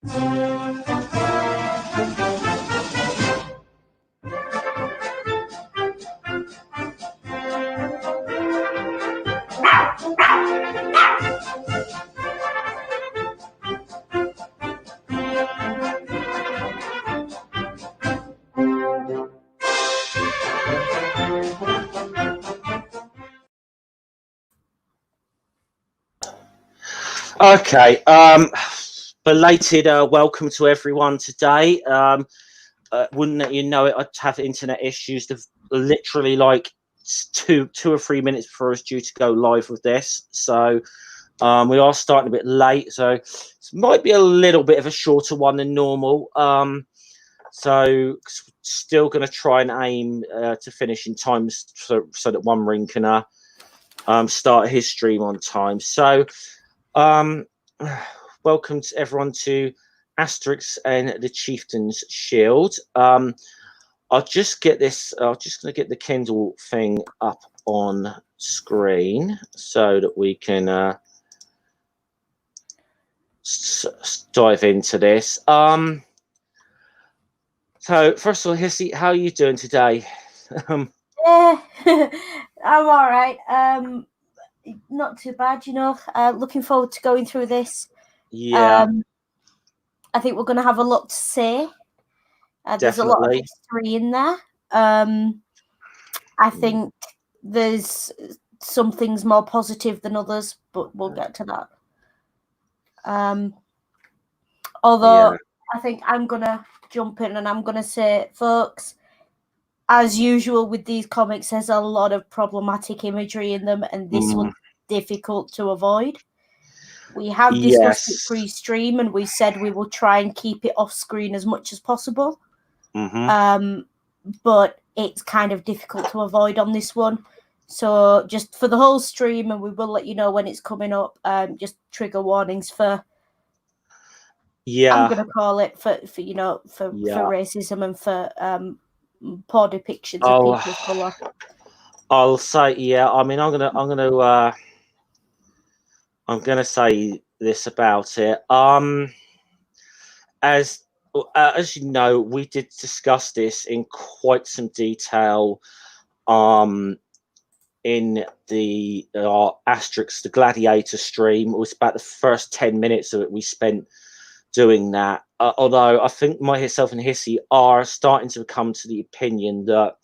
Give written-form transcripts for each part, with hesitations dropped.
Okay, belated welcome to everyone today. Wouldn't you know it, I'd have internet issues. Literally like two or 3 minutes before I was due to go live with this. So we are starting a bit late, so it might be a little bit of a shorter one than normal. So still going to try and aim to finish in time so that One Ring can start his stream on time. So welcome to everyone to Asterix and the Chieftain's Shield. I'll just get this. I'm just going to get the Kindle thing up on screen so that we can dive into this. So first of all, Hissy, how are you doing today? I'm all right. Not too bad, you know. Looking forward to going through this. Yeah. I think we're going to have a lot to say. There's a lot of history in there. I think there's some things more positive than others, but we'll get to that. Although I think I'm going to jump in and I'm going to say, folks, as usual with these comics, there's a lot of problematic imagery in them, and this one's difficult to avoid. We have discussed it pre-stream, and we said we will try and keep it off screen as much as possible. But it's kind of difficult to avoid on this one. So just for the whole stream, and we will let you know when it's coming up, just trigger warnings for, I'm going to call it for racism and for poor depictions of people of colour. I'll say, I mean, I'm gonna say this about it. As you know, we did discuss this in quite some detail in the Asterix the Gladiator stream. It was about the first 10 minutes of it we spent doing that. Although I think myself and Hissy are starting to come to the opinion that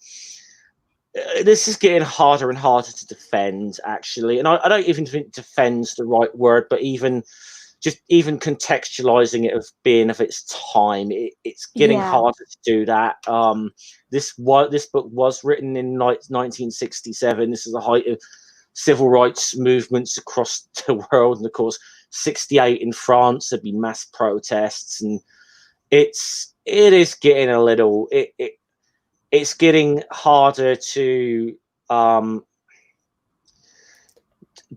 this is getting harder and harder to defend, actually. And I don't even think defend's the right word, but even contextualizing it of being of its time, it's getting harder to do that. This book was written in 1967. This is the height of civil rights movements across the world, and of course 68 in France there'd be mass protests, and it is getting a little it's getting harder to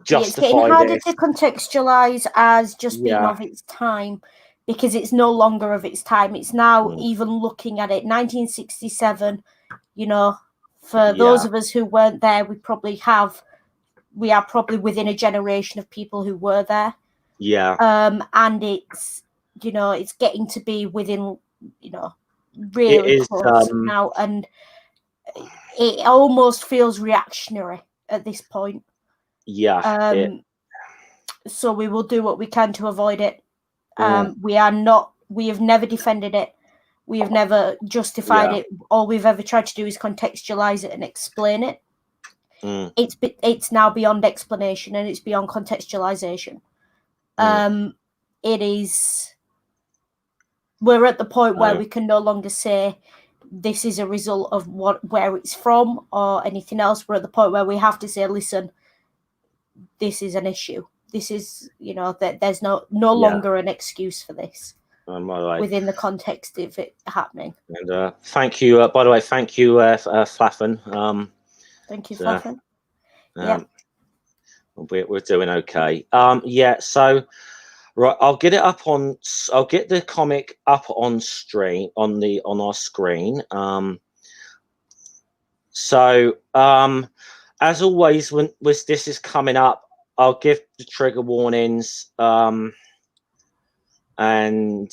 justify. It's getting harder to contextualize as just being of its time, because it's no longer of its time. It's now even looking at it 1967, you know, for those of us who weren't there, we are probably within a generation of people who were there. And it's, you know, it's getting to be within, you know, really close now, and it almost feels reactionary at this point. So we will do what we can to avoid it. We have never defended it. We have never justified it. All we've ever tried to do is contextualize it and explain it. It's now beyond explanation, and it's beyond contextualization. We're at the point where we can no longer say this is a result of where it's from or anything else. We're at the point where we have to say, listen, this is an issue. This is, you know, that there's no longer an excuse for this within the context of it happening. And thank you, by the way, thank you, Flaffen. Thank you, Flaffen. We're doing okay. So right, I'll get the comic up on screen on our screen. As always, when this is coming up, I'll give the trigger warnings, and and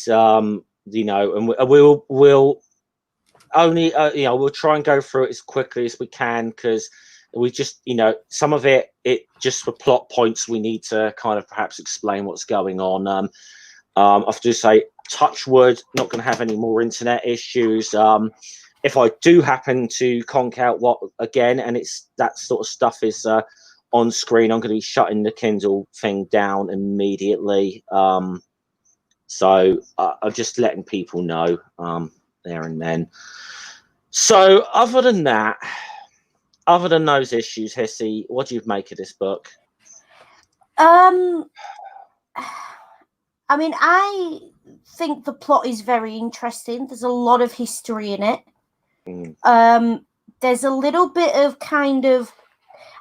you know, and we'll only you know, we'll try and go through it as quickly as we can, because we just, you know, some of it just for plot points we need to kind of perhaps explain what's going on. I have to say, touch wood, not going to have any more internet issues. If I do happen to conk out what again, and it's that sort of stuff is on screen, I'm going to be shutting the Kindle thing down immediately. So I'm just letting people know there and then. So other than that, other than those issues, Hissy, what do you make of this book? I mean, I think the plot is very interesting. There's a lot of history in it. There's a little bit of kind of,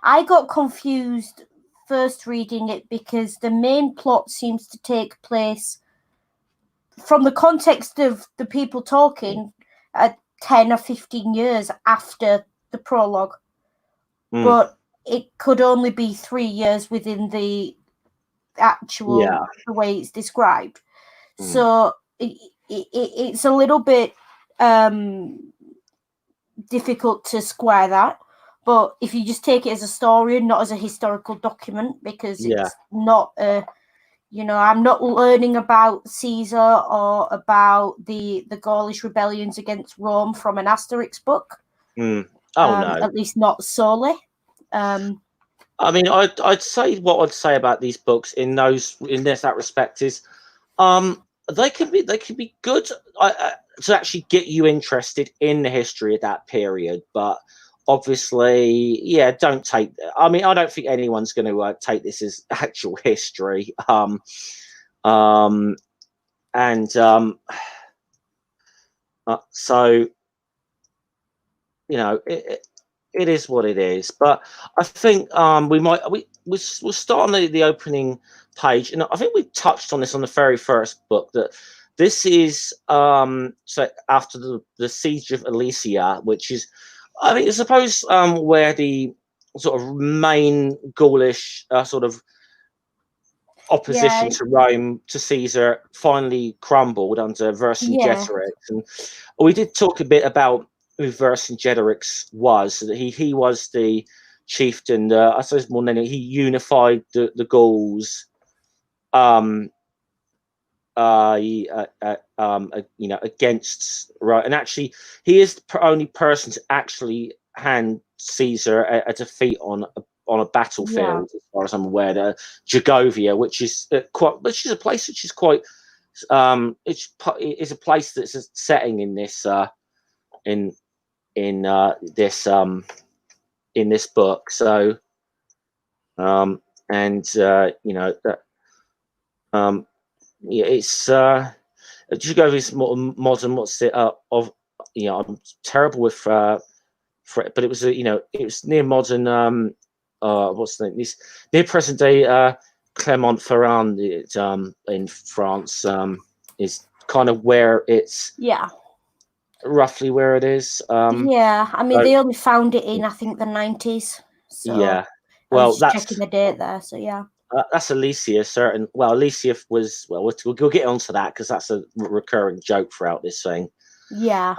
I got confused first reading it because the main plot seems to take place from the context of the people talking at 10 or 15 years after the prologue. But it could only be 3 years within the actual the way it's described. So it's a little bit difficult to square that. But if you just take it as a story and not as a historical document, because it's not a, you know, I'm not learning about Caesar or about the Gaulish rebellions against Rome from an Asterix book. No, at least not solely. I mean, I'd say what I'd say about these books in that respect is, they could be good to actually get you interested in the history of that period, but obviously, don't take. I mean, I don't think anyone's going to take this as actual history. So, you know, it is what it is. But I think we'll start on the opening page, and I think we touched on this on the very first book, that this is so after the siege of Alesia, which is, I think, I suppose where the sort of main Gaulish sort of opposition to Rome, to Caesar, finally crumbled under Vercingetorix. And we did talk a bit about who Vercingetorix was. He was the chieftain. I suppose more than anything, he unified the Gauls. You know, against right, and actually, he is the only person to actually hand Caesar a defeat on a battlefield, as far as I'm aware. Jagovia, which is a place which is quite, it's a place that's a setting in this in this book. So, you know that. It's Jagovia's more modern. What's it of? You know, I'm terrible with but it was you know, it was near modern. What's the name? This near present day Clermont-Ferrand. In France is kind of where it's roughly where it is. I mean, they only found it in, I think, the 90s. So well, that's checking the date there. So that's Alesia, certain. Well, Alesia was. Well, we'll get onto that because that's a recurring joke throughout this thing. So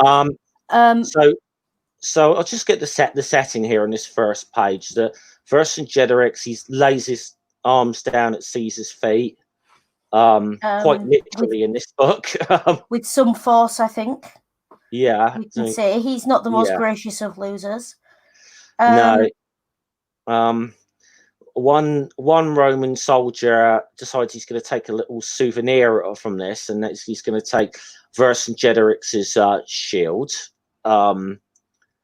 I'll just get the setting here on this first page. The Vercingetorix, he lays his arms down at Caesar's feet, quite literally in this book, with some force, I think. Yeah, we can say he's not the most gracious of losers. No. One Roman soldier decides he's going to take a little souvenir from this, and he's going to take Vercingetorix's shield.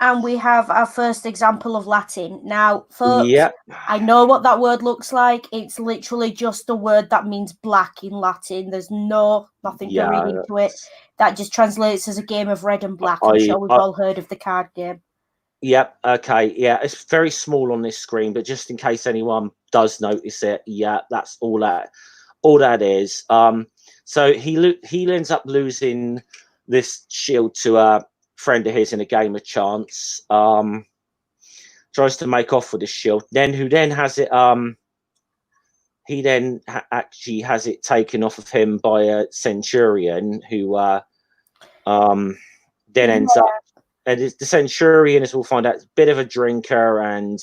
And we have our first example of Latin. Now, folks, I know what that word looks like. It's literally just a word that means black in Latin. There's nothing to read into it. That just translates as a game of red and black. I'm sure we've all heard of the card game. Yep. Okay. Yeah, it's very small on this screen, but just in case anyone does notice it, that's all that is. So he ends up losing this shield to a friend of his in a game of chance. Tries to make off with his shield. Who then has it he then actually has it taken off of him by a centurion who then ends up, and the centurion, as we'll find out, is a bit of a drinker, and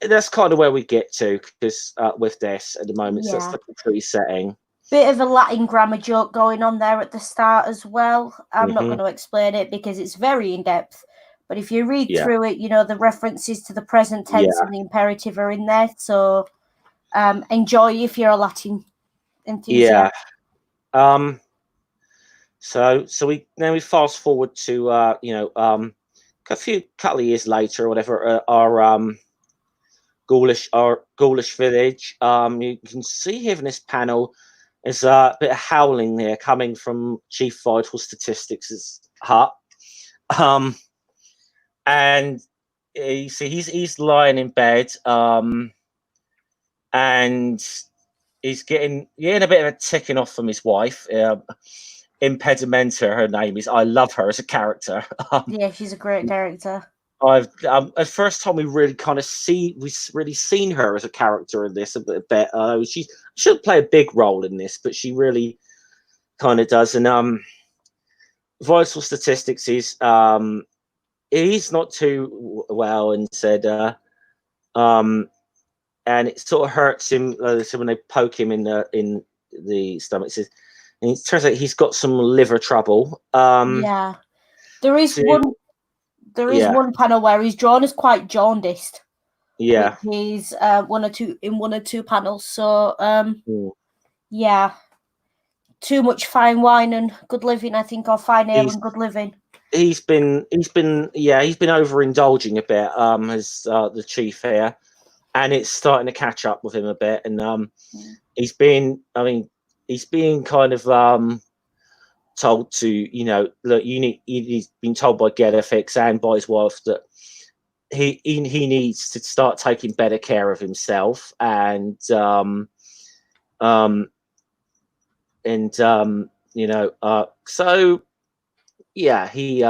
that's kind of where we get to, because with this at the moment, so that's the pre-setting. Bit of a Latin grammar joke going on there at the start as well. I'm not going to explain it because it's very in-depth, but if you read through it, you know, the references to the present tense and the imperative are in there, so enjoy if you're a Latin enthusiast. So we fast forward to a couple of years later or whatever, our Gaulish village. You can see here in this panel there's a bit of howling there coming from Chief Vitalstatistix's hut, and you see he's lying in bed, and he's getting a bit of a ticking off from his wife. Impedimenta, her name is. I love her as a character. Yeah, she's a great character. I've the first time we've really seen her as a character in this a bit. She should play a big role in this, but she really kind of does. And Vitalstatistix is he's not too well, and said and it sort of hurts him so when they poke him in the stomach. It says, and it turns out he's got some liver trouble. There is one panel where he's drawn as quite jaundiced. Yeah. He's one or two panels. So too much fine wine and good living, I think, or fine ale and good living. He's been overindulging a bit, as the chief here, and it's starting to catch up with him a bit. And he's being kind of told to, look, he's been told by Getafix and by his wife that he needs to start taking better care of himself, and so yeah, he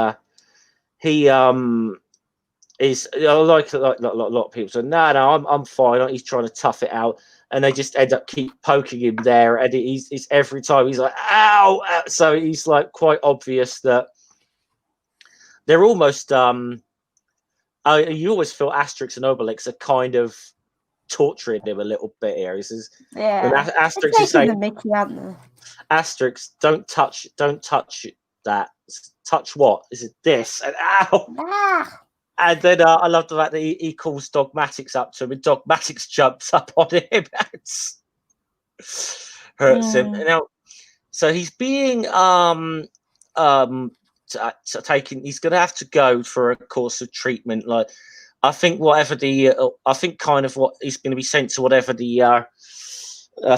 is like a lot of people say, no, I'm fine. He's trying to tough it out, and they just end up keep poking him there, and he's every time he's like, ow, ow. So he's like quite obvious that they're almost you always feel Asterix and Obelix are kind of torturing him a little bit here. He says, Asterix is saying, Mickey, aren't they? Asterix, don't touch that. Touch what? Is it this? And ow! And then I love the fact that he calls Dogmatix up to him, and Dogmatix jumps up on him and hurts him. Now, so he's being taken. He's going to have to go for a course of treatment. Like, I think what he's going to be sent to whatever the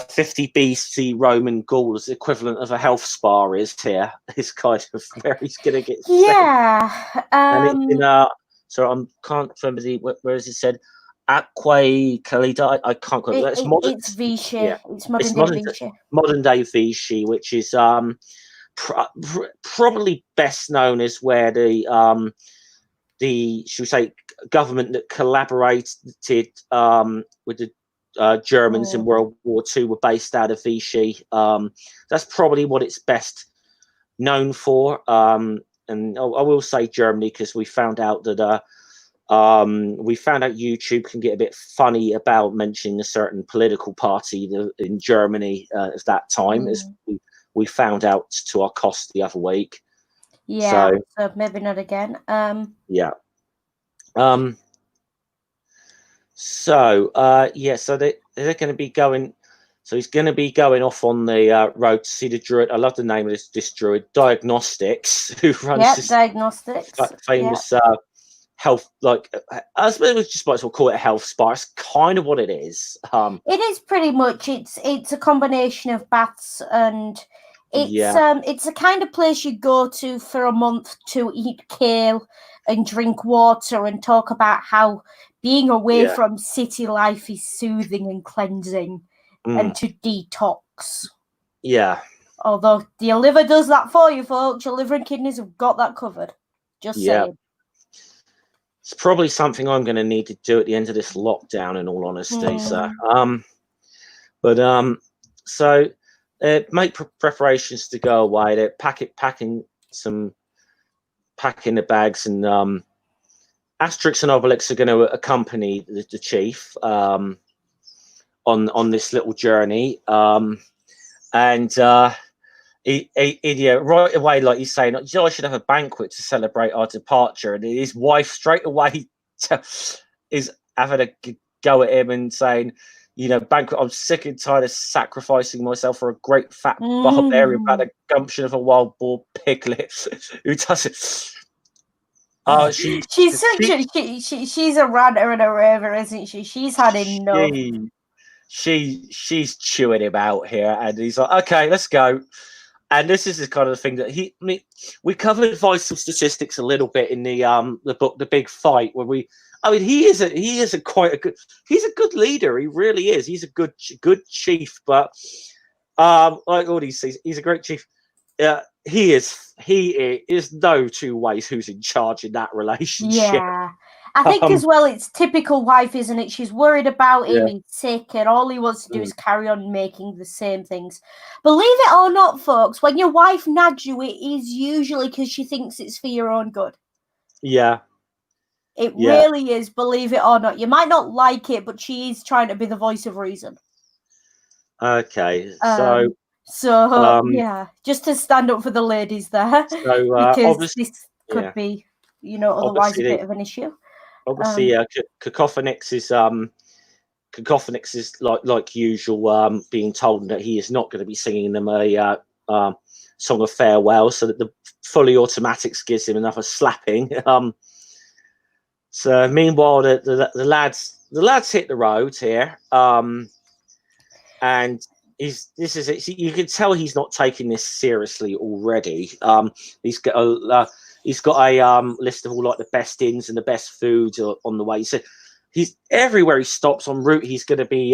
50 BC Roman Gauls equivalent of a health spa is here. Is kind of where he's going to get sent. And it's so I can't remember where is it said, Aquae Calida. I can't quite. It's Vichy. Yeah. It's modern day Vichy. Modern day Vichy, which is probably best known as where the should we say government that collaborated with the Germans in World War II were based out of Vichy. That's probably what it's best known for. And I will say Germany, because we found out that YouTube can get a bit funny about mentioning a certain political party in Germany at that time, as we found out to our cost the other week. Yeah, so maybe not again. So they're going to be going. So he's going to be going off on the road to see the druid. I love the name of this druid, Diagnostics, who runs this Diagnostics, famous health. Like, I suppose we just might as well call it a health spa. It's kind of what it is. It is pretty much. It's a combination of baths, and it's a kind of place you go to for a month to eat kale and drink water and talk about how being away from city life is soothing and cleansing. And to detox. Yeah. Although your liver does that for you, folks. Your liver and kidneys have got that covered. Just saying. it's probably something I'm going to need to do at the end of this lockdown, in all honesty. So, so make preparations to go away. They're packing the bags, and Asterix and Obelix are going to accompany the chief on this little journey. Right away, like he's saying, I should have a banquet to celebrate our departure, and his wife straight away is having a go at him and saying, banquet, I'm sick and tired of sacrificing myself for a great fat barbarian by the gumption of a wild boar piglet who does it. Oh, she's a ranter and a raver, isn't she? She's had enough. She's chewing him out here, and he's like, okay, let's go. And this is the kind of thing that we covered Vitalstatistix a little bit in the book, The Big Fight, where he's a good leader. He really is. He's a good chief, but like all these things, he's a great chief. He is no two ways who's in charge in that relationship. Yeah. I think as well, it's typical wife, isn't it? She's worried about him, he's sick, and all he wants to do is carry on making the same things. Believe it or not, folks, when your wife nags you, it is usually because she thinks it's for your own good. Yeah. It really is, believe it or not. You might not like it, but she is trying to be the voice of reason. Okay, just to stand up for the ladies there, because this could be, otherwise a bit of an issue. Obviously, Cacophonix is like usual, being told that he is not going to be singing them a song of farewell, so that the fully automatics gives him another slapping. So meanwhile, the lads hit the road here, and you can tell he's not taking this seriously already. He's got a list of all like the best inns and the best foods on the way. So he's everywhere he stops en route. He's going to be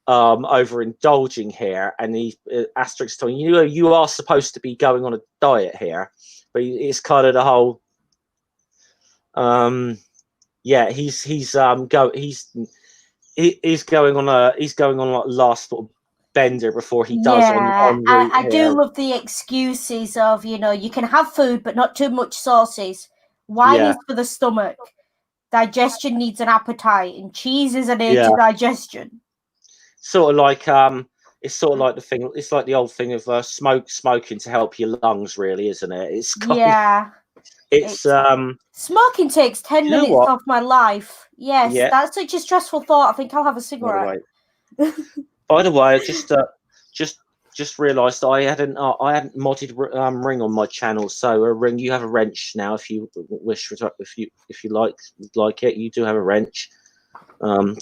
overindulging here, and Asterix telling you are supposed to be going on a diet here, but it's kind of the whole. He's going on like last sort of bender before he does. I do love the excuses of you can have food but not too much sauces. Wine is for the stomach. Digestion needs an appetite, and cheese is an aid to digestion. Sort of like it's sort of like the thing. It's like the old thing of smoking to help your lungs, really, isn't it? It's smoking takes 10 minutes off my life. Yes, that's such a stressful thought. I think I'll have a cigarette. By the way, I just realised I hadn't modded Ring on my channel. So Ring, you have a wrench now if you wish, if you like it, you do have a wrench. Cool.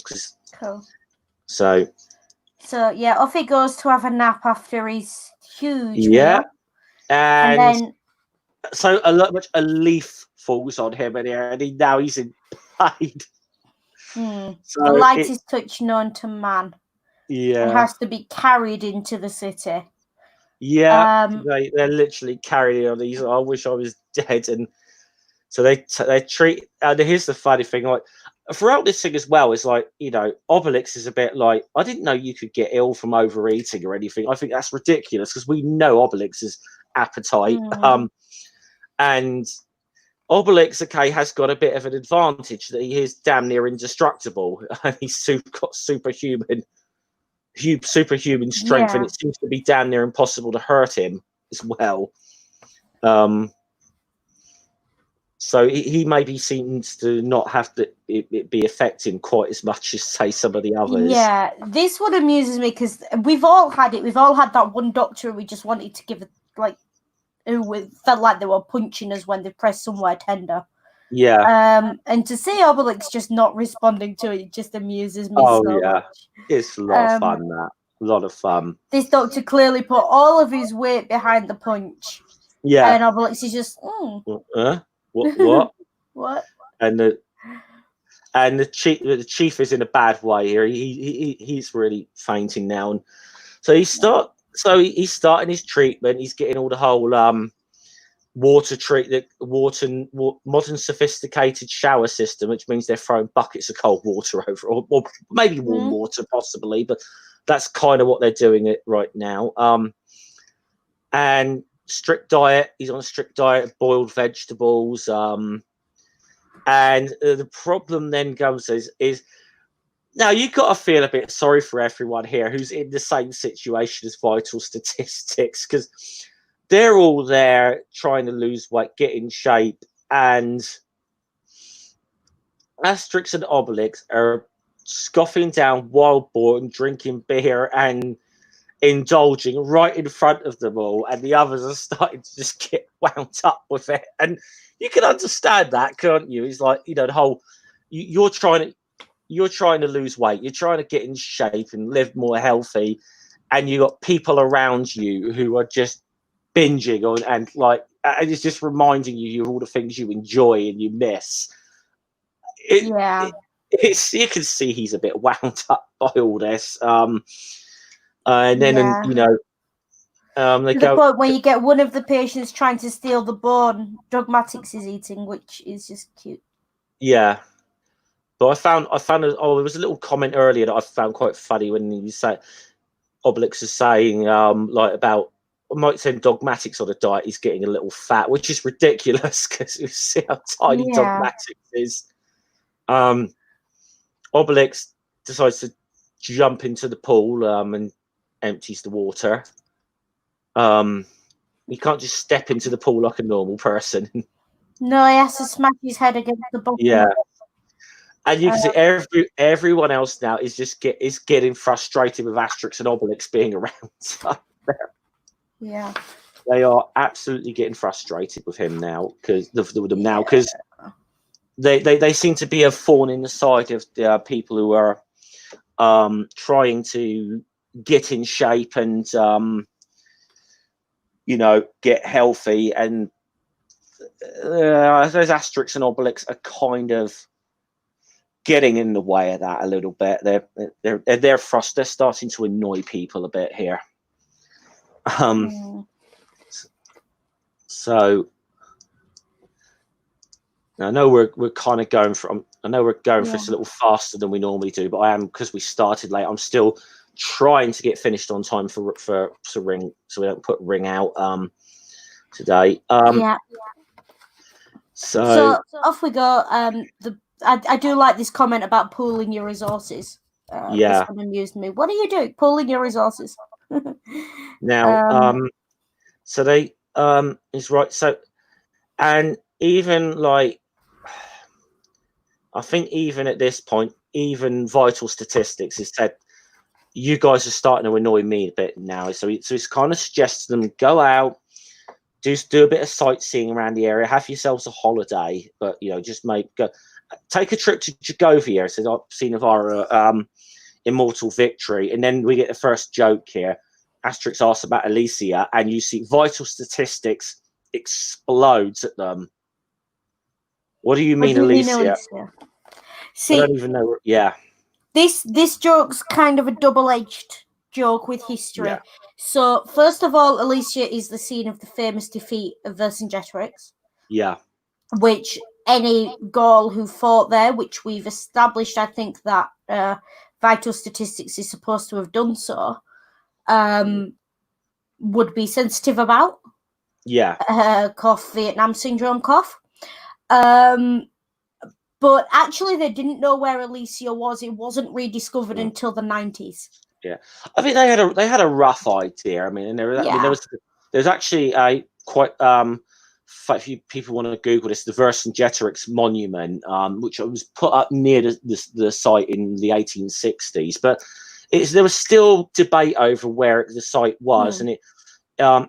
So off he goes to have a nap after his huge meal. And then. So a leaf falls on him, and he's in pain. So the lightest touch known to man. Yeah, it has to be carried into the city. Yeah, they're literally carrying on these. I wish I was dead, and so they treat. And here's the funny thing: like throughout this thing as well, is like Obelix is a bit like, I didn't know you could get ill from overeating or anything. I think that's ridiculous because we know Obelix's appetite. And Obelix, has got a bit of an advantage that he is damn near indestructible. He's got superhuman strength, and it seems to be damn near impossible to hurt him as well. So he maybe seems to not have to it be affecting quite as much as, say, some of the others. Yeah, this one amuses me because we've all had it. We've all had that one doctor we just wanted to give who felt like they were punching us when they pressed somewhere tender. Yeah. And to see Obelix just not responding to it just amuses me so much. It's a lot of fun, that. A lot of fun. This doctor clearly put all of his weight behind the punch. Yeah. And Obelix is just, What? What? And the chief is in a bad way here. He's really fainting now. And so he's starting his treatment. He's getting all the whole modern sophisticated shower system, which means they're throwing buckets of cold water over, or maybe warm water possibly, but that's kind of what they're doing it right now. And strict diet. He's on a strict diet of boiled vegetables. And the problem then comes is now you've got to feel a bit sorry for everyone here who's in the same situation as Vitalstatistix, because they're all there trying to lose weight, get in shape, and Asterix and Obelix are scoffing down wild boar and drinking beer and indulging right in front of them all, and the others are starting to just get wound up with it. And you can understand that, can't you? It's like, the whole you're trying to lose weight, you're trying to get in shape and live more healthy, and you got people around you who are just binging on, and it's just reminding you of all the things you enjoy and you miss. You can see he's a bit wound up by all this. And then, they to go the point where you get one of the patients trying to steal the bone Dogmatix is eating, which is just cute. Yeah, but I found there was a little comment earlier that I found quite funny when you say Obelix is saying about, I might say Dogmatix on a diet, he's getting a little fat, which is ridiculous because you see how tiny Dogmatix is. Obelix decides to jump into the pool and empties the water. He can't just step into the pool like a normal person. No, he has to smash his head against the bottom. Yeah, and you can see everyone else now is just getting frustrated with Asterix and Obelix being around. Yeah, they are absolutely getting frustrated with him now because they seem to be a thorn in the side of the people who are trying to get in shape and get healthy. And I suppose Asterix and Obelix are kind of getting in the way of that a little bit. They're starting to annoy people a bit here. So I know we're kind of going for this a little faster than we normally do, but I am, because we started late. I'm still trying to get finished on time for Ring, so we don't put Ring out today. So off we go. I do like this comment about pooling your resources. This one amused me. What are you doing? Pooling your resources. Now, so they is right. So, and even I think even at this point, even Vitalstatistix has said, you guys are starting to annoy me a bit now. So it's kind of suggests them go out, do a bit of sightseeing around the area, have yourselves a holiday, but just take a trip to Jagovia. So I've seen Avara, Immortal Victory, and then we get the first joke here. Asterix asks about Alicia, and you see Vitalstatistix explodes at them. What do you mean, Alicia? See, I don't even know. Yeah. This joke's kind of a double-edged joke with history. Yeah. So, first of all, Alicia is the scene of the famous defeat of Vercingetorix. Yeah. Which any Gaul who fought there, which we've established, I think that Vitalstatistix is supposed to have done so, would be sensitive about. Yeah. Cough, Vietnam syndrome cough. But actually, they didn't know where Alicia was. It wasn't rediscovered until the 90s. Yeah, I think they had a rough idea. I mean, and there's actually a quite if you people want to Google this, the Vercingetorix monument, which was put up near the site in the 1860s. But there was still debate over where the site was, and right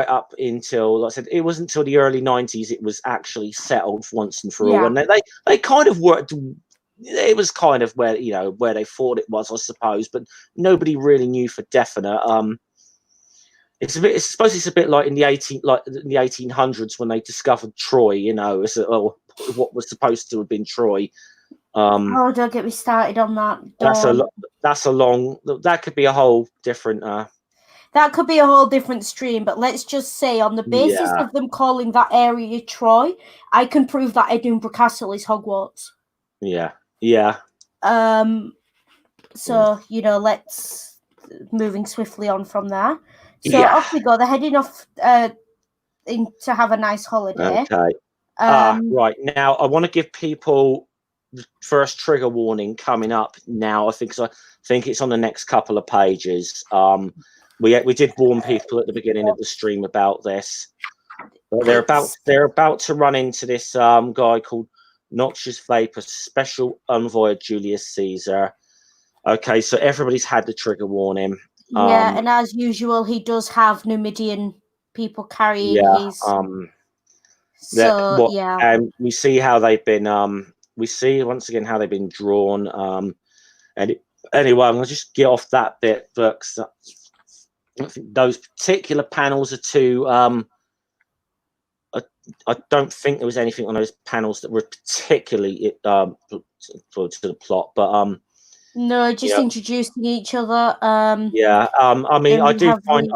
up until, like I said, it wasn't until the early 90s it was actually settled once and for all. And they kind of worked. It was kind of where they thought it was, I suppose, but nobody really knew for definite. I suppose it's a bit like in the 1800s when they discovered Troy. What was supposed to have been Troy. Don't get me started on that. That could be a whole different. that could be a whole different stream. But let's just say, on the basis of them calling that area Troy, I can prove that Edinburgh Castle is Hogwarts. Yeah. So let's moving swiftly on from there. So off we go. They're heading off to have a nice holiday. Okay. Right now, I want to give people the first trigger warning coming up now. I think it's on the next couple of pages. We did warn people at the beginning of the stream about this. But they're about to run into this guy called Noxious Vapor, Special Envoy of Julius Caesar. Okay, so everybody's had the trigger warning. And as usual, he does have Numidian people carrying his. And we see how they've been. We see once again how they've been drawn. Anyway, I'm gonna just get off that bit, but I think those particular panels are too. I don't think there was anything on those panels that were particularly to the plot, but no, just introducing each other. I mean, I do find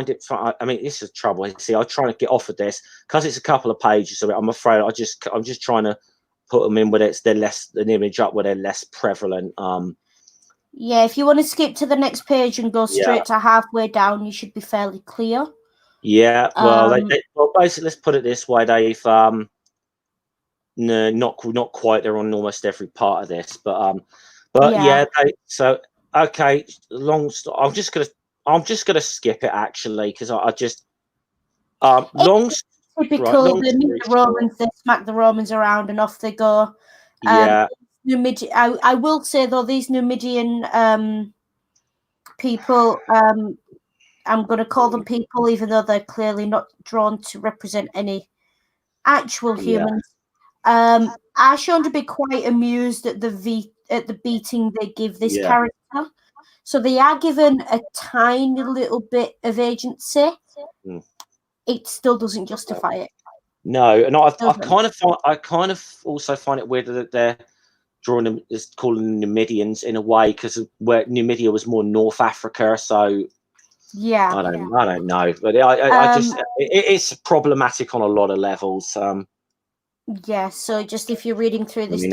it. I mean, this is trouble. See, I try to get off of this because it's a couple of pages of it. I'm afraid I'm just trying to put them in where an image up where they're less prevalent. If you want to skip to the next page and go straight to halfway down, you should be fairly clear. Yeah, well, well, basically, let's put it this way: they've no, not quite. They're on almost every part of this, but so okay. I'm just gonna skip it actually because I just long. Typical. They meet the Romans, they smack the Romans around, and off they go. I will say though, these Numidian people, I'm going to call them people, even though they're clearly not drawn to represent any actual humans. Are shown to be quite amused at the beating they give this character. So they are given a tiny little bit of agency. It still doesn't justify it. No, and I kind of also find it weird that they're drawing them as calling them Numidians in a way because where Numidia was more North Africa, so I don't know, but I just it's problematic on a lot of levels. So just if you're reading through this,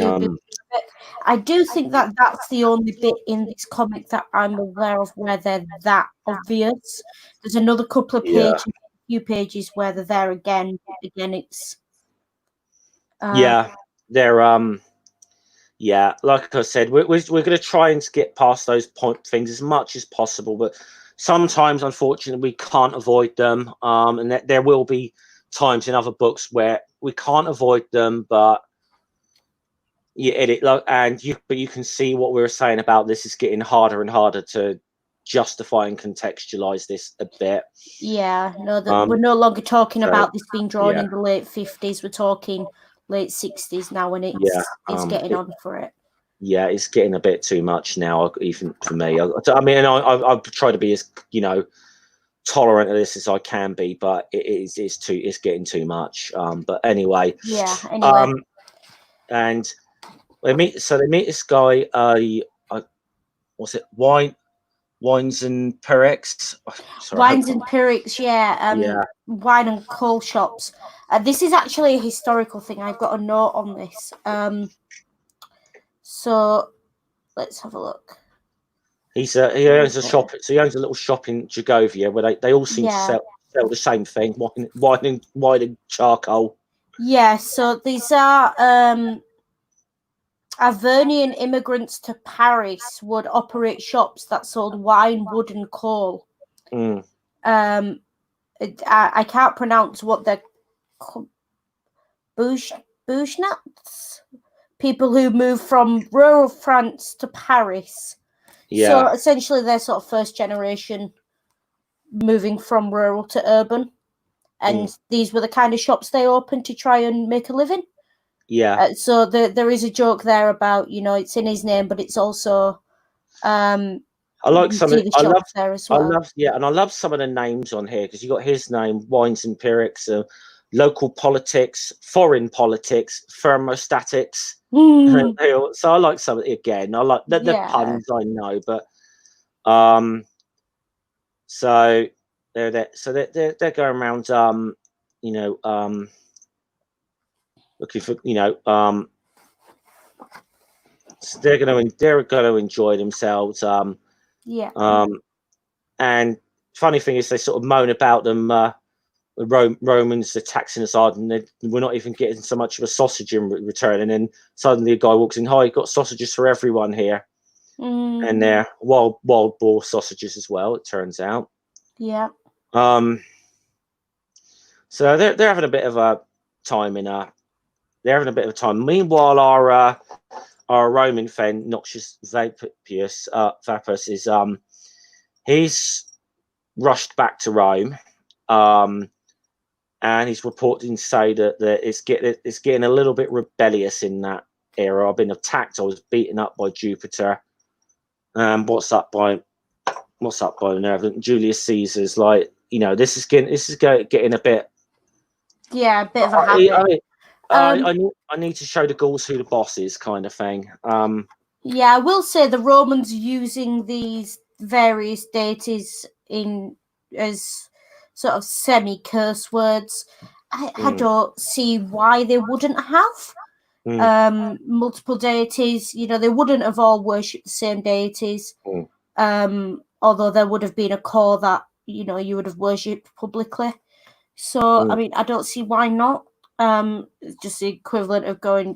I do think that that's the only bit in this comic that I'm aware of where they're that obvious. There's another couple of pages, a few pages where they're there again. Again, it's they're like I said, we're going to try and skip past those things as much as possible, but sometimes, unfortunately, we can't avoid them. And there will be times in other books where we can't avoid them, but you edit but you can see what we were saying about this is getting harder and harder to justify and contextualize this a bit. We're no longer talking about this being drawn in the late 50s. We're talking late 60s now, and it's getting on for it. Yeah, it's getting a bit too much now, even for me. I mean, I try to be as tolerant of this as I can be, but it's getting too much. But anyway, and they meet this guy. What's it? Wines and Pyrex. Wines and Pyrex, wine and coal shops. This is actually a historical thing. I've got a note on this. So let's have a look. He owns a shop. So he owns a little shop in Jagovia where they all seem to sell the same thing: wine and charcoal. Yeah. So these are Avernian immigrants to Paris would operate shops that sold wine, wood, and coal. I can't pronounce what they're called. Bougenats? People who move from rural France to Paris. So essentially they're sort of first generation moving from rural to urban. And these were the kind of shops they opened to try and make a living. So there is a joke there about, it's in his name, but it's also I like some of there as well. I love some of the names on here because you got his name, Wines and Pyrex, local politics, foreign politics, thermostatics. So I like some again. I like the puns, I know, but So they're there. So they're going around, looking for, so they're going to enjoy themselves. And funny thing is, they sort of moan about them. The Romans are taxing us hard, and we're not even getting so much of a sausage in return. And then suddenly a guy walks in, "Hi, got sausages for everyone here," and they're wild boar sausages as well. It turns out. Yeah. So they're having a bit of a time they're having a bit of a time. Meanwhile, our Roman friend Noxious Vapus is he's rushed back to Rome, and he's reporting to say that it's getting a little bit rebellious in that era. I've been attacked. I was beaten up by Jupiter. What's up by Nerva? Julius Caesar's like, this is getting a bit. Yeah, a bit of a habit. I need to show the Gauls who the boss is, kind of thing. Yeah, I will say the Romans using these various deities as sort of semi-curse words. I don't see why they wouldn't have multiple deities. They wouldn't have all worshipped the same deities. Although there would have been a core that you would have worshipped publicly. So I mean, I don't see why not. It's just the equivalent of going,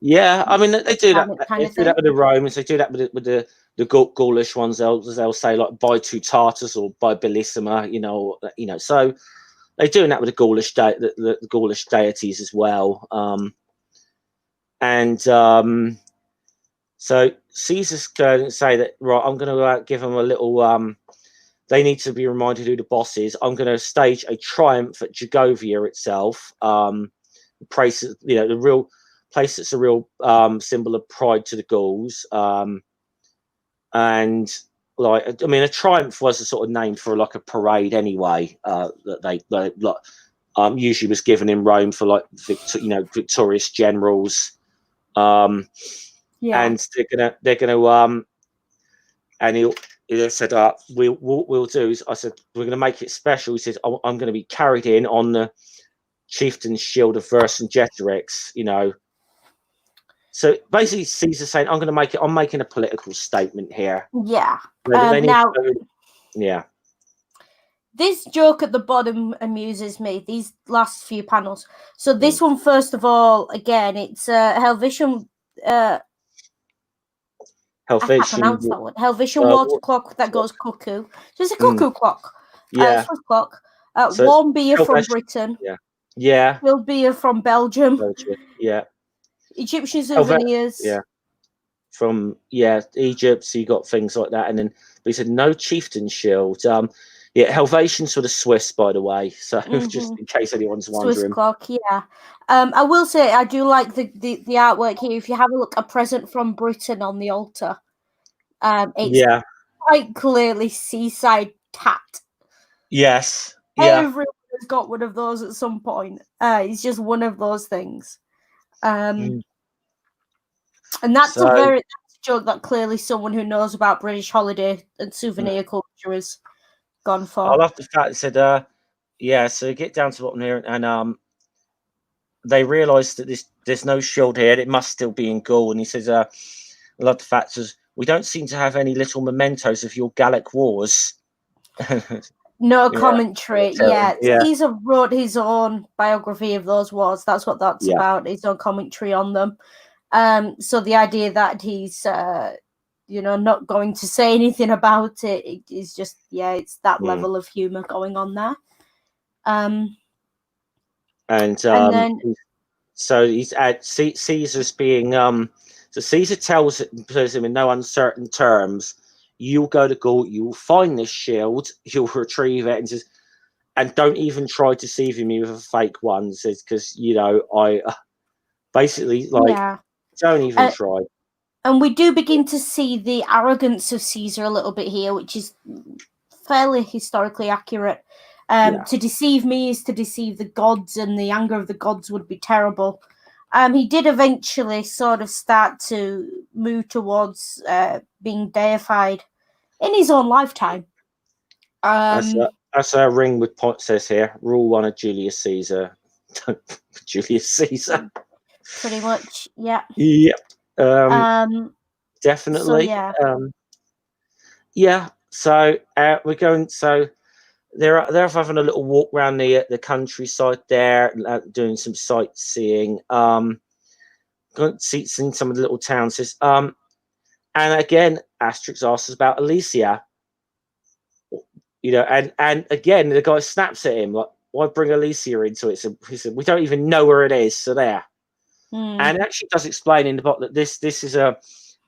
Yeah, I mean they do that. They do that with the Romans. They do that with the Gaulish ones. They'll say like "by to Tartus" or "by Bellissima," So they're doing that with the Gaulish deities as well. So Caesar's going to say that, right, I'm going to give them a little. They need to be reminded who the boss is. I'm going to stage a triumph at Jagovia itself. The real place that's a real symbol of pride to the Gauls. And a triumph was a sort of name for like a parade anyway. That they usually was given in Rome for like victorious generals. And they're gonna and he said, we'll do is, I said, we're gonna make it special. He says, I'm gonna be carried in on the Chieftain's shield of Vercingetorix, So basically Caesar saying, I'm making a political statement here. Yeah. Yeah. This joke at the bottom amuses me, these last few panels. So this one, first of all, again, it's Helvetian I can't pronounce that one. Helvetian water clock that goes cuckoo. So it's a cuckoo clock. Yeah. Swiss clock. Warm beer from Britain. Yeah. Yeah. Chilled beer from Belgium. Yeah. Egyptian souvenirs. From Egypt. So you got things like that, and then he said no chieftain shield. Helvetians for the Swiss, by the way. So just in case anyone's wondering. Swiss clock, yeah. I will say I do like the artwork here. If you have a look, a present from Britain on the altar. It's quite clearly seaside tat. Yes. Yeah. Everyone has got one of those at some point. It's just one of those things. And that's a joke that clearly someone who knows about British holiday and souvenir culture has gone for. I love the fact it said, so you get down to the bottom here, and they realise that there's no shield here, and it must still be in Gaul. And he says, I love the fact that we don't seem to have any little mementos of your Gallic wars. No commentary. Caesar wrote his own biography of those wars. That's what that's about. His own commentary on them. So the idea that he's not going to say anything about it is just it's that level of humor going on there. And then so he's at Caesar's being so Caesar tells him in no uncertain terms, you'll go to Gaul, you'll find this shield, you'll retrieve it, and says, and don't even try to deceive me with a fake one, says, because I basically don't even try. And we do begin to see the arrogance of Caesar a little bit here, which is fairly historically accurate. To deceive me is to deceive the gods, and the anger of the gods would be terrible. He did eventually sort of start to move towards being deified in his own lifetime. That's a ring with point says here. Rule 1 of Julius Caesar. Julius Caesar. Pretty much, yeah. Yep. Definitely. So, yeah. So we're going. So they're having a little walk around the countryside there, doing some sightseeing. Seeing some of the little towns. And again, Asterix asks about Alicia. And again, the guy snaps at him like, "Why bring Alicia into it?" So he said, "We don't even know where it is." So there. And actually does explain in the book that this is a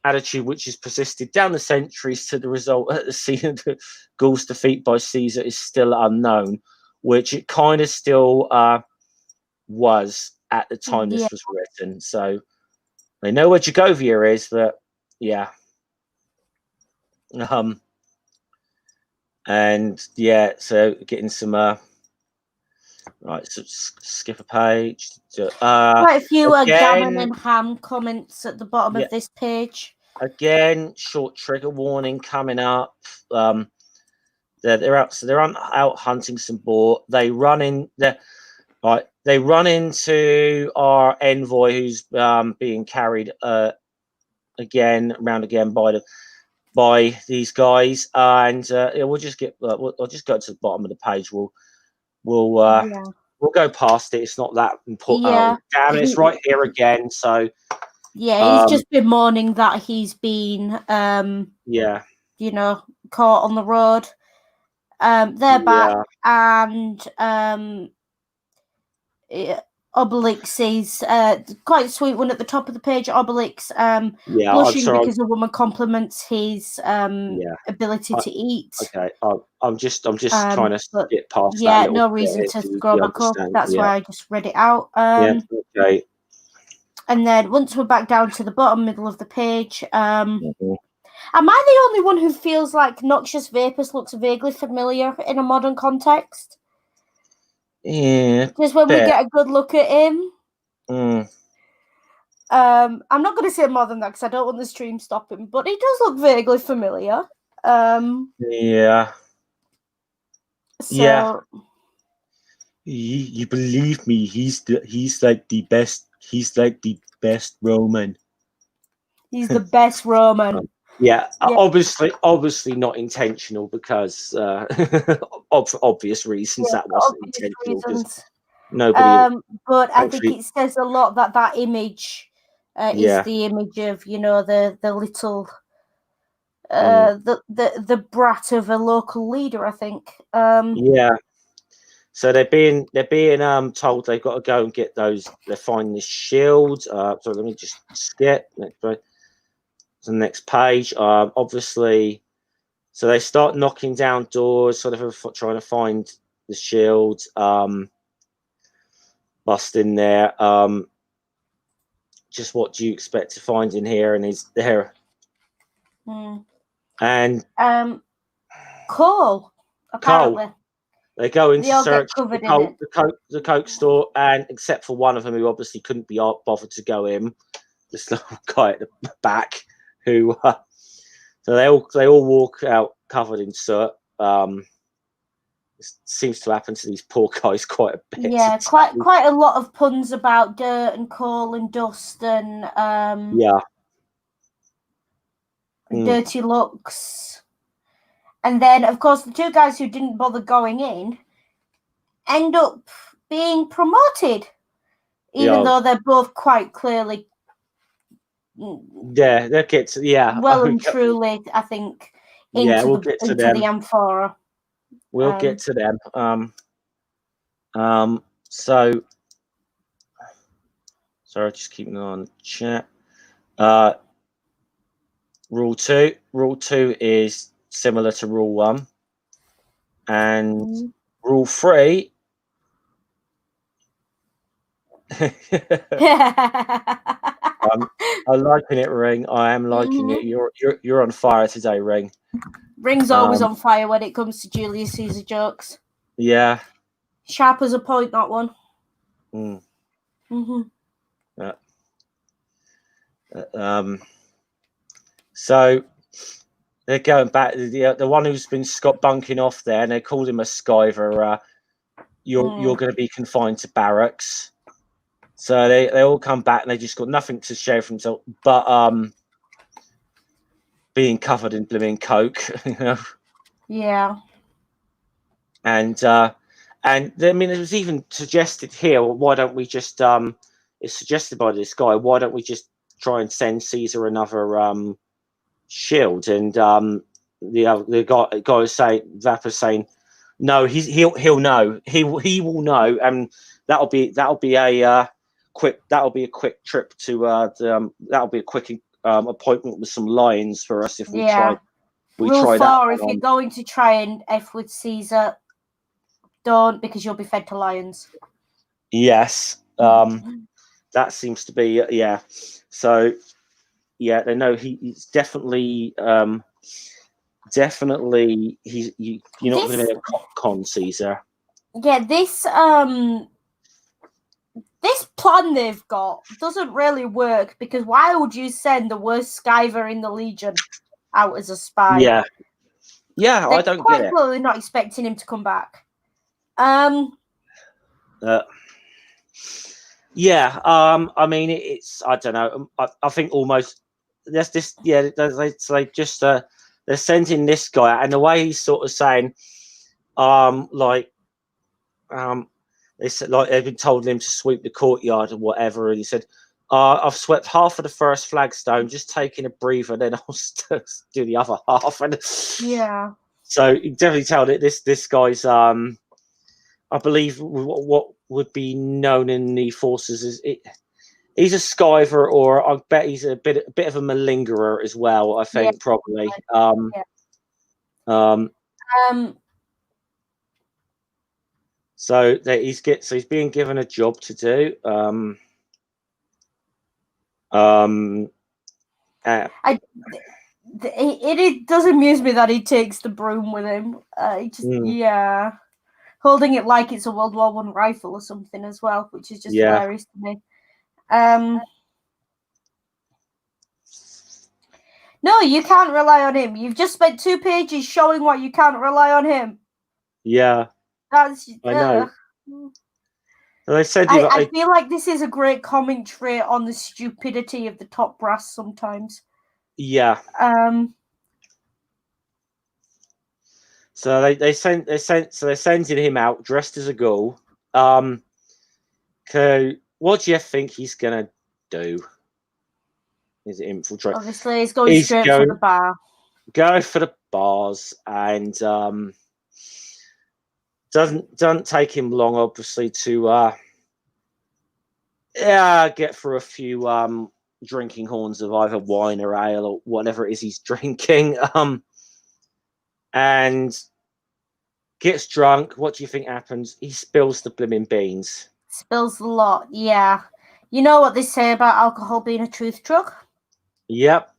attitude which has persisted down the centuries to the result that the Gaul's defeat by Caesar is still unknown, which it kind of still was at the time this was written. So they know where Jagovia is, but yeah. So getting some right, so skip a page. Quite a few gammon and ham comments at the bottom of this page. Again, short trigger warning coming up. They're out, so they're out hunting some boar. They run into our envoy who's being carried again by these guys, and we'll just get. I'll just go to the bottom of the page. We'll go past it. It's not that important. Yeah. Damn it, it's right here again. So yeah, he's just been mourning that he's been caught on the road. They're back, and Obelix is quite a sweet one at the top of the page. Obelix blushing because a woman compliments his ability to eat. Okay, I'm just trying to get past that. Yeah, no reason to scroll back up. That's why I just read it out. Okay. And then once we're back down to the bottom middle of the page, am I the only one who feels like Noxious Vapors looks vaguely familiar in a modern context? Yeah. Just when we get a good look at him. I'm not going to say more than that because I don't want the stream stopping, but he does look vaguely familiar. Yeah. So, yeah. You believe me? He's like the best. He's like the best Roman. He's the best Roman. Yeah, obviously not intentional because for obvious reasons that wasn't intentional. Because nobody. But I think it says a lot that image is the image of the little the brat of a local leader. I think. So they're being told they've got to go and get those. They find this shield. So let me just skip to the next page. Obviously, so they start knocking down doors, sort of trying to find the shield. Bust in there. Just what do you expect to find in here? And he's there. And coal. Apparently. Coal. They go into search the Coke store, and except for one of them who obviously couldn't be bothered to go in, this little guy at the back, who so they all walk out covered in soot. It seems to happen to these poor guys quite a bit. Yeah, quite a lot of puns about dirt and coal and dust and dirty looks. And then, of course, the two guys who didn't bother going in end up being promoted, even though they're both quite clearly they'll get to well and truly, I think, into the amphora. We'll get to them. So sorry, just keeping on chat. Rule 2 is similar to rule 1, and rule 3 I'm liking it, Ring. I am liking it. You're on fire today, Ring. Ring's always on fire when it comes to Julius Caesar jokes. Yeah. Sharp as a point, that one. So they're going back. The one who's been bunking off there, and they called him a skiver. You're going to be confined to barracks. So they all come back, and they just got nothing to share for themselves, but being covered in blooming coke, you know. Yeah. And I mean, it was even suggested here. Well, why don't we just? It's suggested by this guy. Why don't we just try and send Caesar another shield? And the guy was saying, Vapa's saying, no, he'll know. He will know, and that'll be a quick trip to that'll be a quick appointment with some lions for us if we try. Rule try 4: that if you're going to try and F with Caesar, don't, because you'll be fed to lions. Yes, that seems to be So yeah, they know he's definitely you're not going to be a con Caesar. Yeah, this plan they've got doesn't really work, because why would you send the worst skiver in the Legion out as a spy? Yeah, They're I don't quite get it. clearly not expecting him to come back. Yeah, I mean, it's I don't know. I think almost there's this. Yeah, they just they're sending this guy out, and the way he's sort of saying, they said, like, they've been told him to sweep the courtyard or whatever, and he said, I've swept half of the first flagstone, just taking a breather, then I'll do the other half. And yeah, so you can definitely tell that this guy's I believe what would be known in the forces as he's a skiver, or I bet he's a bit of a malingerer as well. I think probably. So that he's being given a job to do. It does amuse me that he takes the broom with him. Holding it like it's a World War I rifle or something as well, which is just hilarious to me. No, you can't rely on him. You've just spent 2 pages showing why you can't rely on him. Yeah, that's I know. I feel like this is a great commentary on the stupidity of the top brass sometimes. Yeah. So they're sending him out dressed as a ghoul. So what do you think he's gonna do? Is it infiltrate? Obviously, he's going straight for the bar. Go for the bars, and doesn't take him long, obviously, to get through a few drinking horns of either wine or ale or whatever it is he's drinking, and gets drunk. What do you think happens? He spills the blooming beans. Spills a lot, yeah. You know what they say about alcohol being a truth drug? Yep.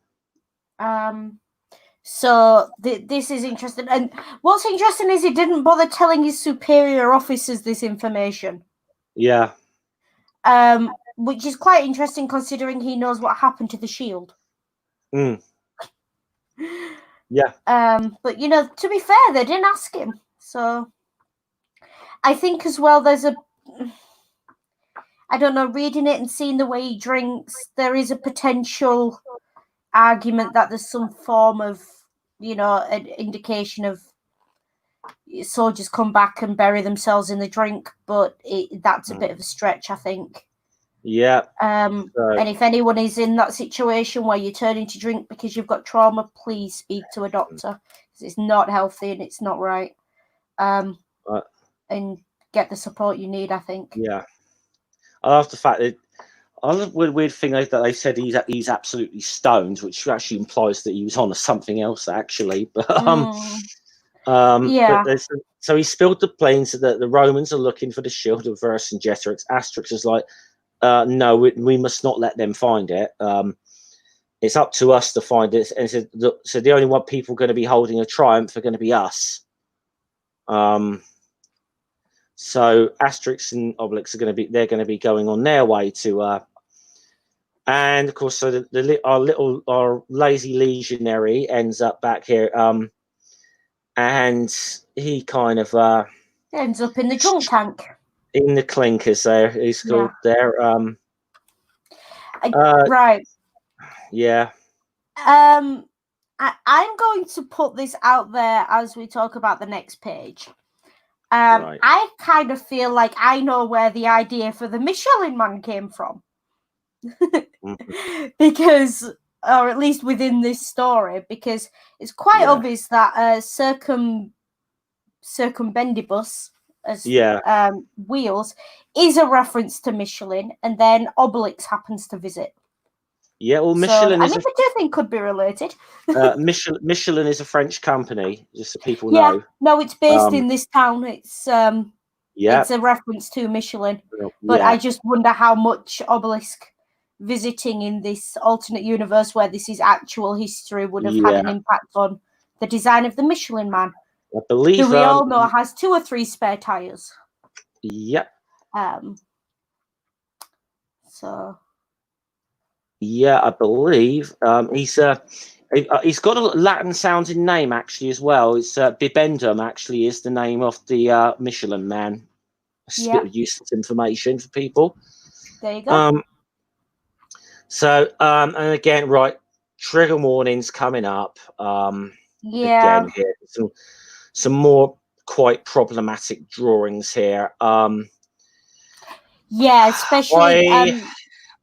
So this is interesting. And what's interesting is he didn't bother telling his superior officers this information. Yeah. Which is quite interesting considering he knows what happened to the shield. Yeah. But, you know, to be fair, they didn't ask him. So I think as well there's I don't know, reading it and seeing the way he drinks, there is a potential argument that there's some form of, you know, an indication of soldiers come back and bury themselves in the drink, but that's a bit of a stretch, I think. Yeah. And if anyone is in that situation where you're turning to drink because you've got trauma, please speak to a doctor, because it's not healthy and it's not right. And get the support you need, I think. Yeah. I love the fact that weird thing that they said he's absolutely stoned, which actually implies that he was on something else actually. But so he spilled the planes so that the Romans are looking for the shield of Vercingetorix. Asterix is like, no, we must not let them find it. It's up to us to find it. And so the only people going to be holding a triumph are going to be us. So Asterix and Obelix are going to be going on their way to And of course, so our lazy legionary ends up back here, and he kind of ends up in the drunk tank. In the clinkers, there he's called there. Right. Yeah. I'm going to put this out there as we talk about the next page. Right. I kind of feel like I know where the idea for the Michelin Man came from. Because, or at least within this story, because it's quite obvious that circumbendibus as wheels is a reference to Michelin, and then Obelix happens to visit. Yeah, well, Michelin I do think could be related. Michelin is a French company, just so people know. Yeah, no, it's based in this town. It's a reference to Michelin. But I just wonder how much Obelisk visiting in this alternate universe where this is actual history would have had an impact on the design of the Michelin Man. I believe who we all know has 2 or 3 spare tires. Yep. So. Yeah, I believe he's got a Latin sounding name actually as well. It's Bibendum actually is the name of the Michelin Man. A bit of useless information for people. There you go. So and again, right, trigger warnings coming up. Again here, some more quite problematic drawings here. Yeah, especially.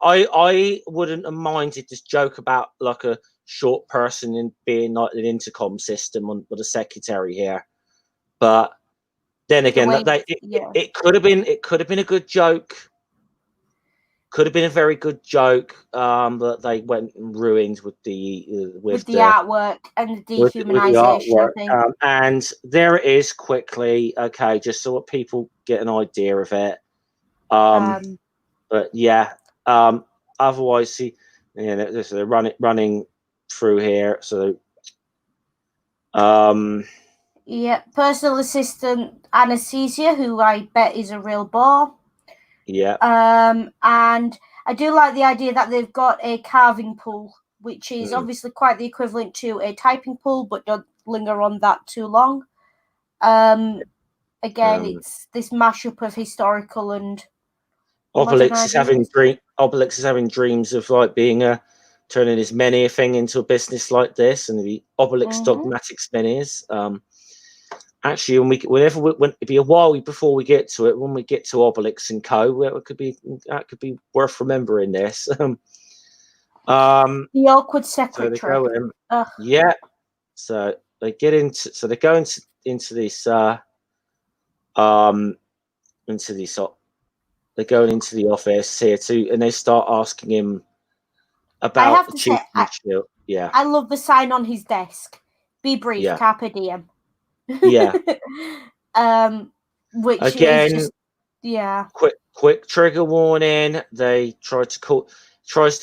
I wouldn't have minded this joke about like a short person in being like an intercom system with a secretary here, but then again, it could have been a good joke. Could have been a very good joke, but they went and ruined with the artwork and the dehumanization. I think. And there it is quickly. Okay, just so that people get an idea of it. But yeah. Otherwise, they're running through here. So, personal assistant anesthesia, who I bet is a real bore. Yeah. And I do like the idea that they've got a carving pool, which is obviously quite the equivalent to a typing pool, but don't linger on that too long. Again, it's this mashup of historical and Obelix is having dreams of like being turning his many thing into a business like this, and the Obelix dogmatics minis. Actually, it'd be a while before we get to it. When we get to Obelix and Co, that could be worth remembering this. The awkward secretary. So they go in. Yeah. So they get into. So they go into this. They're going into the office here too, and they start asking him about the Chieftain shield. Yeah, I love the sign on his desk. Be brief, carpe diem. Yeah. Which again, is just, quick trigger warning. They tries to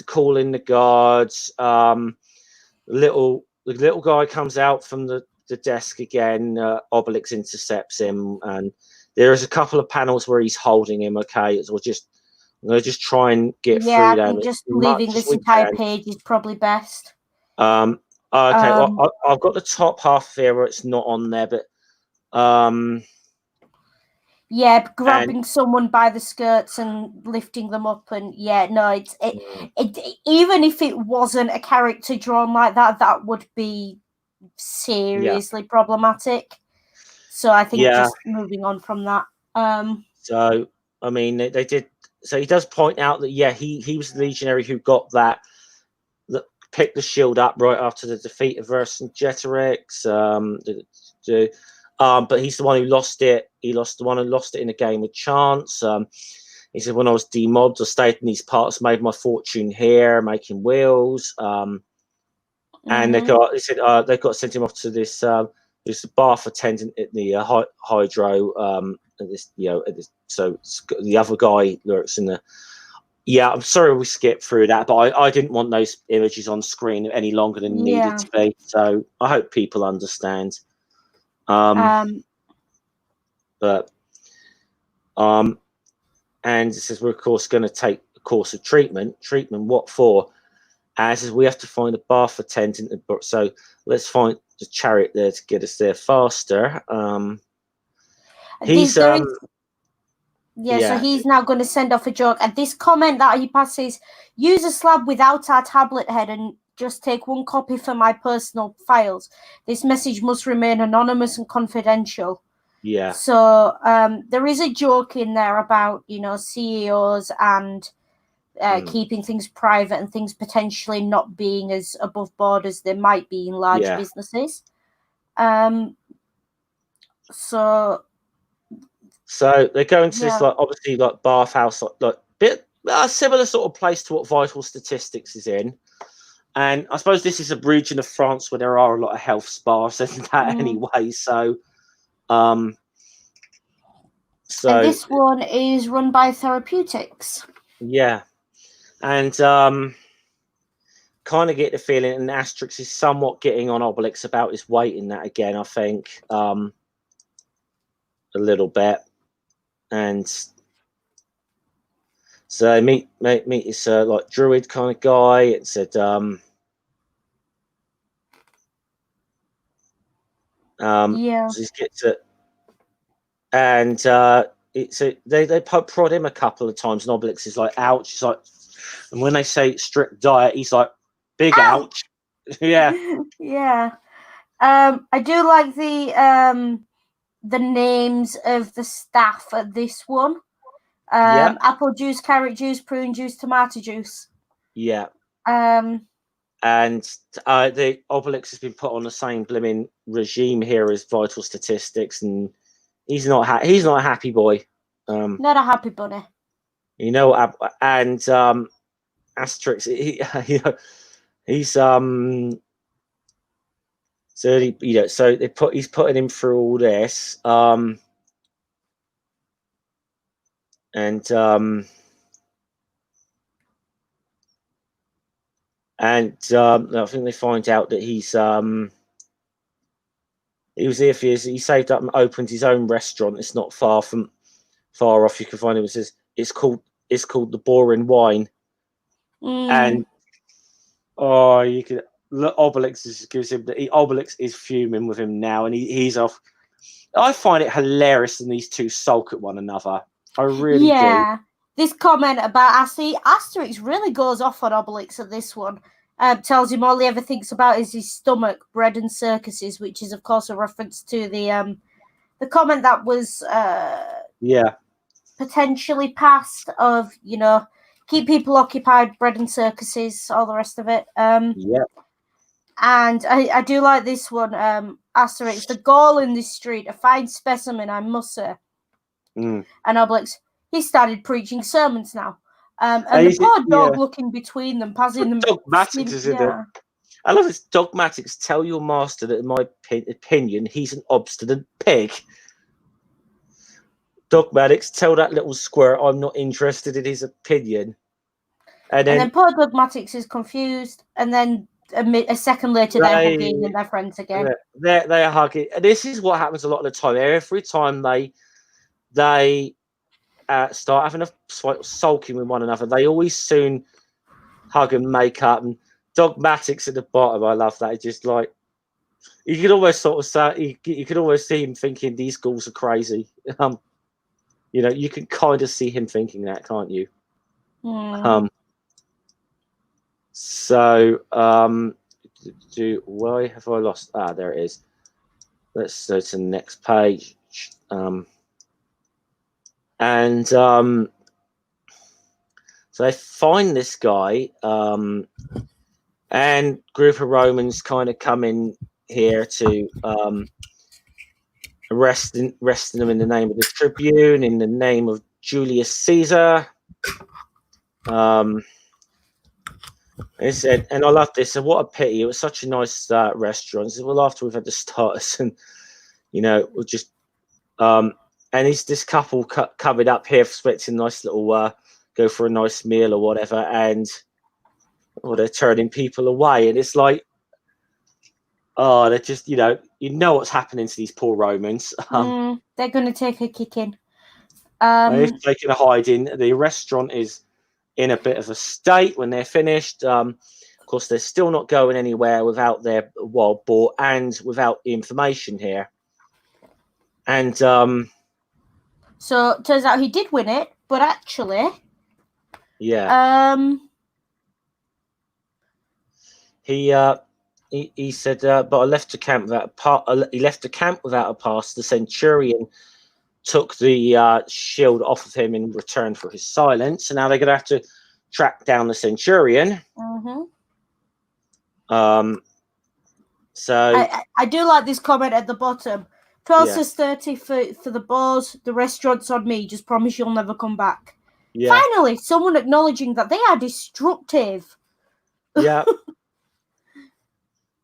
call in the guards. The little guy comes out from the desk again. Obelix intercepts him, and there's a couple of panels where he's holding him. Okay, so I'm gonna just try and get through them. I think just leaving this entire page is probably best. Okay, well, I've got the top half here where it's not on there, but grabbing someone by the skirts and lifting them up, and it even if it wasn't a character drawn like that, that would be seriously problematic. So I think just moving on from that. So I mean, they did. So he does point out that he was the legionary who got that picked the shield up right after the defeat of Vercingetorix. But he's the one who lost it. He lost the one who lost it in a game with chance. He said, when I was demobbed, I stayed in these parts, made my fortune here, making wheels. And they got sent him off to this bath attendant at the hydro. So the other guy lurks in the. Yeah, I'm sorry we skipped through that, but I didn't want those images on screen any longer than needed to be. So I hope people understand. And it says we're of course going to take course of treatment. Treatment what for? As we have to find a bath attendant. So let's find the chariot there to get us there faster. He's so he's now going to send off a joke. And this comment that he passes, use a slab without our tablet head and just take one copy for my personal files. This message must remain anonymous and confidential. Yeah. So there is a joke in there about, CEOs and keeping things private and things potentially not being as above board as they might be in large businesses. So they go into this obviously bathhouse, like bit similar sort of place to what Vitalstatistix is in. And I suppose this is a region of France where there are a lot of health spas and that anyway. So and this one is run by Therapeutics. Yeah. And kind of get the feeling, and Asterix is somewhat getting on Obelix about his weight in that again, I think, a little bit. And so meet this like druid kind of guy. It said so he gets it, and they prod him a couple of times, and Obelix is like, ouch. He's like, and when they say strict diet, he's like, big ouch. Yeah. Yeah. I do like the names of the staff at this one. Apple juice, carrot juice, prune juice, tomato juice. Yeah. And the Obelix has been put on the same blimmin' regime here as Vitalstatistix, and he's not a happy boy. Not a happy bunny. And Asterix, he's so he's putting him through all this, I think they find out that he was here for years. He saved up and opened his own restaurant. It's not far off. You can find it. It says it's called the Boring Wine. And you can look, Obelix gives him Obelix is fuming with him now, and he's off. I find it hilarious when these two sulk at one another. I really do. This comment about Asterix really goes off on Obelix at this one. Tells him all he ever thinks about is his stomach, bread and circuses, which is of course a reference to the comment that was potentially passed of, keep people occupied, bread and circuses, all the rest of it. And I do like this one, Asterix, the Gaul in this street, a fine specimen, I must say. And Obelix, he started preaching sermons now. And the poor dog looking between them, passing them. Dogmatics, isn't it? I love this. Dogmatics, tell your master that in my opinion, he's an obstinate pig. Dogmatics, tell that little squirt I'm not interested in his opinion. And then poor Dogmatics is confused, and then a second later they're hugging and they're friends again. They're hugging. And this is what happens a lot of the time. Every time they start having a sulking with one another, they always soon hug and make up. And Dogmatics at the bottom, I love that. It's just like you can almost sort of say you can almost see him thinking these ghouls are crazy. You can kind of see him thinking that, can't you? Why have I lost? There it is. Let's go to the next page. So they find this guy, and group of Romans kind of come in here to arresting them in the name of the Tribune, in the name of Julius Caesar. They said, and I love this. So what a pity! It was such a nice restaurant. They said, well, after we've had the starters, and we'll just and it's this couple covered up here, expecting a nice little go for a nice meal or whatever, and they're turning people away, and it's like, they're just what's happening to these poor Romans. They're going to take a kicking. They're taking a hiding. The restaurant is in a bit of a state when they're finished. Of course, they're still not going anywhere without their wild boar and without the information here. And so it turns out he did win it, but actually, he said, but I left the camp without he left the camp without a pass. The centurion took the shield off of him in return for his silence, and now they're going to have to track down the centurion. So I do like this comment at the bottom. 12 says 30 for the boars. The restaurant's on me. Just promise you'll never come back. Yeah. Finally, someone acknowledging that they are destructive. Yeah.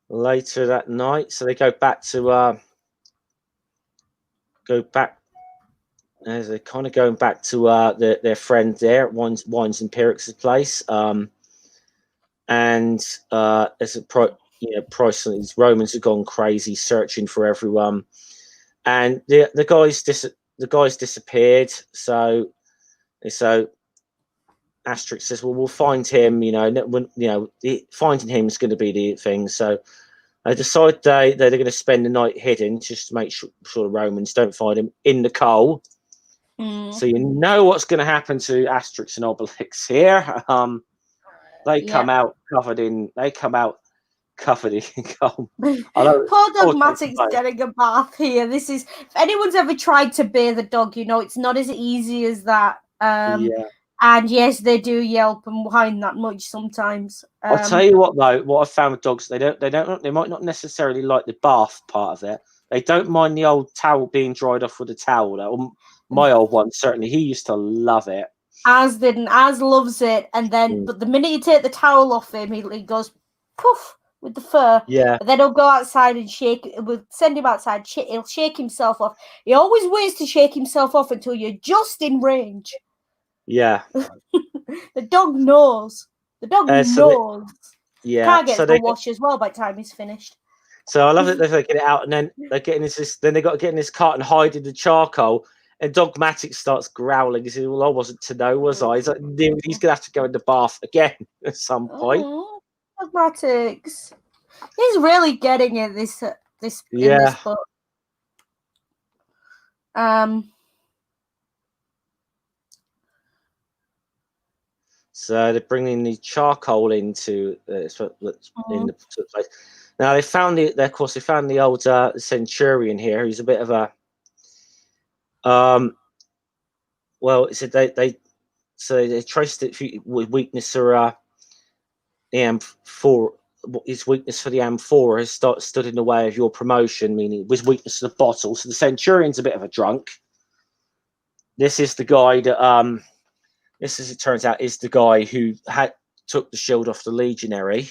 Later that night, so they go back to as they're kind of going back to their friend there at Wines and Pyrrhix's place. And there's a Price and these Romans have gone crazy searching for everyone, and the guys disappeared. So Asterix says, "Well, we'll find him. Finding him is going to be the thing." So they decide they're going to spend the night hidden just to make sure the Romans don't find him in the coal. So you know what's going to happen to Asterix and Obelix here. They come out covered in coal. Poor Dogmatic's getting a bath here. This is, if anyone's ever tried to bathe a dog, it's not as easy as that. And yes, they do yelp and whine that much sometimes. I'll tell you what though, what I found with dogs, they might not necessarily like the bath part of it. They don't mind the old towel being dried off with a towel. Though. My old one, certainly, he used to love it. Az loves it, and then but the minute you take the towel off him, he goes poof with the fur. Yeah. And then he'll go outside and we'll send him outside. He'll shake himself off. He always waits to shake himself off until you're just in range. Yeah. The dog knows. The dog knows. Can't get the wash as well by the time he's finished. So I love it. They get it out, and then they're getting this. Then they got to get in this cart and hide in the charcoal. And Dogmatic starts growling. He says, "Well, I wasn't to know, was I?" He's like, "He's gonna have to go in the bath again at some point." Dogmatics. He's really getting it this in this book. So they're bringing the charcoal into in the place. Now they found the old centurion here, who's a bit of a well, it said they traced it with weakness for the M4. His weakness for the amphora has stood in the way of your promotion, meaning with weakness to the bottle. So the centurion's a bit of a drunk. This is the guy that this, as it turns out, is the guy who took the shield off the legionary.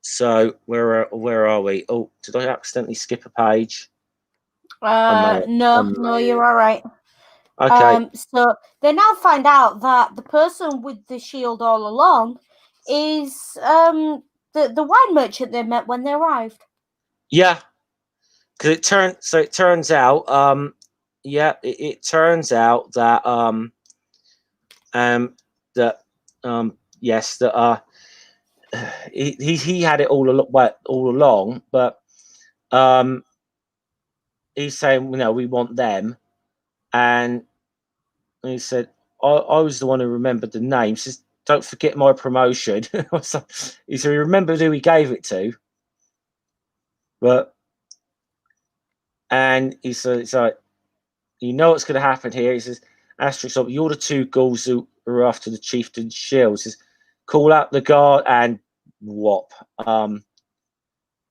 So where are we? Oh, did I accidentally skip a page? No, you're all right. Okay. So they now find out that the person with the shield all along is the wine merchant they met when they arrived. Yeah, because it turns out it turns out that he had it all along, but he's saying, we want them, and he said, I was the one who remembered the name. He says, don't forget my promotion. He said, he remembered who he gave it to, and he said, it's like, you know what's going to happen here. He says, Asterix, you're the two ghouls who are after the chieftain's shield. He says, call out the guard and whop.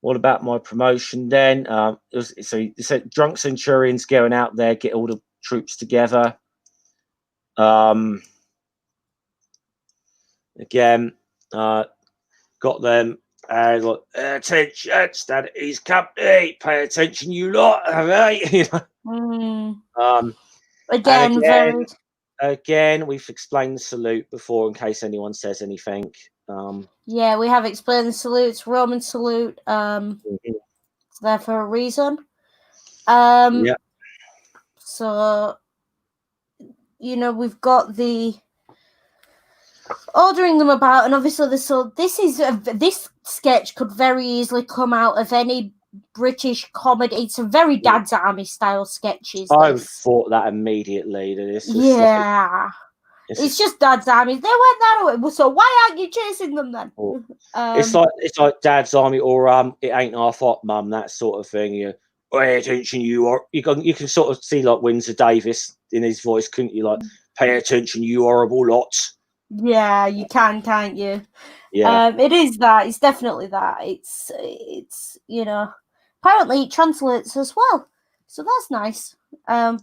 What about my promotion then? So he said, drunk centurions going out there, get all the troops together. Again, got them. Attention, stand at his company. Pay attention, you lot. All right. Again, we've explained the salute before in case anyone says anything. Yeah, we have explained the salute. It's Roman salute. It's there for a reason. So, we've got the ordering them about, and obviously this sketch could very easily come out of any British comedy. It's a very Dad's Army style sketches. I thought that immediately. That this was it's just Dad's Army. They went that way. So why aren't you chasing them then? It's like Dad's Army or It Ain't Half Hot, Mum, that sort of thing. You pay attention, you can sort of see like Windsor Davis in his voice, couldn't you? Like, pay attention, you horrible lot. Yeah, you can, can't you? Yeah. It is that. It's definitely that. It's apparently it translates as well. So that's nice.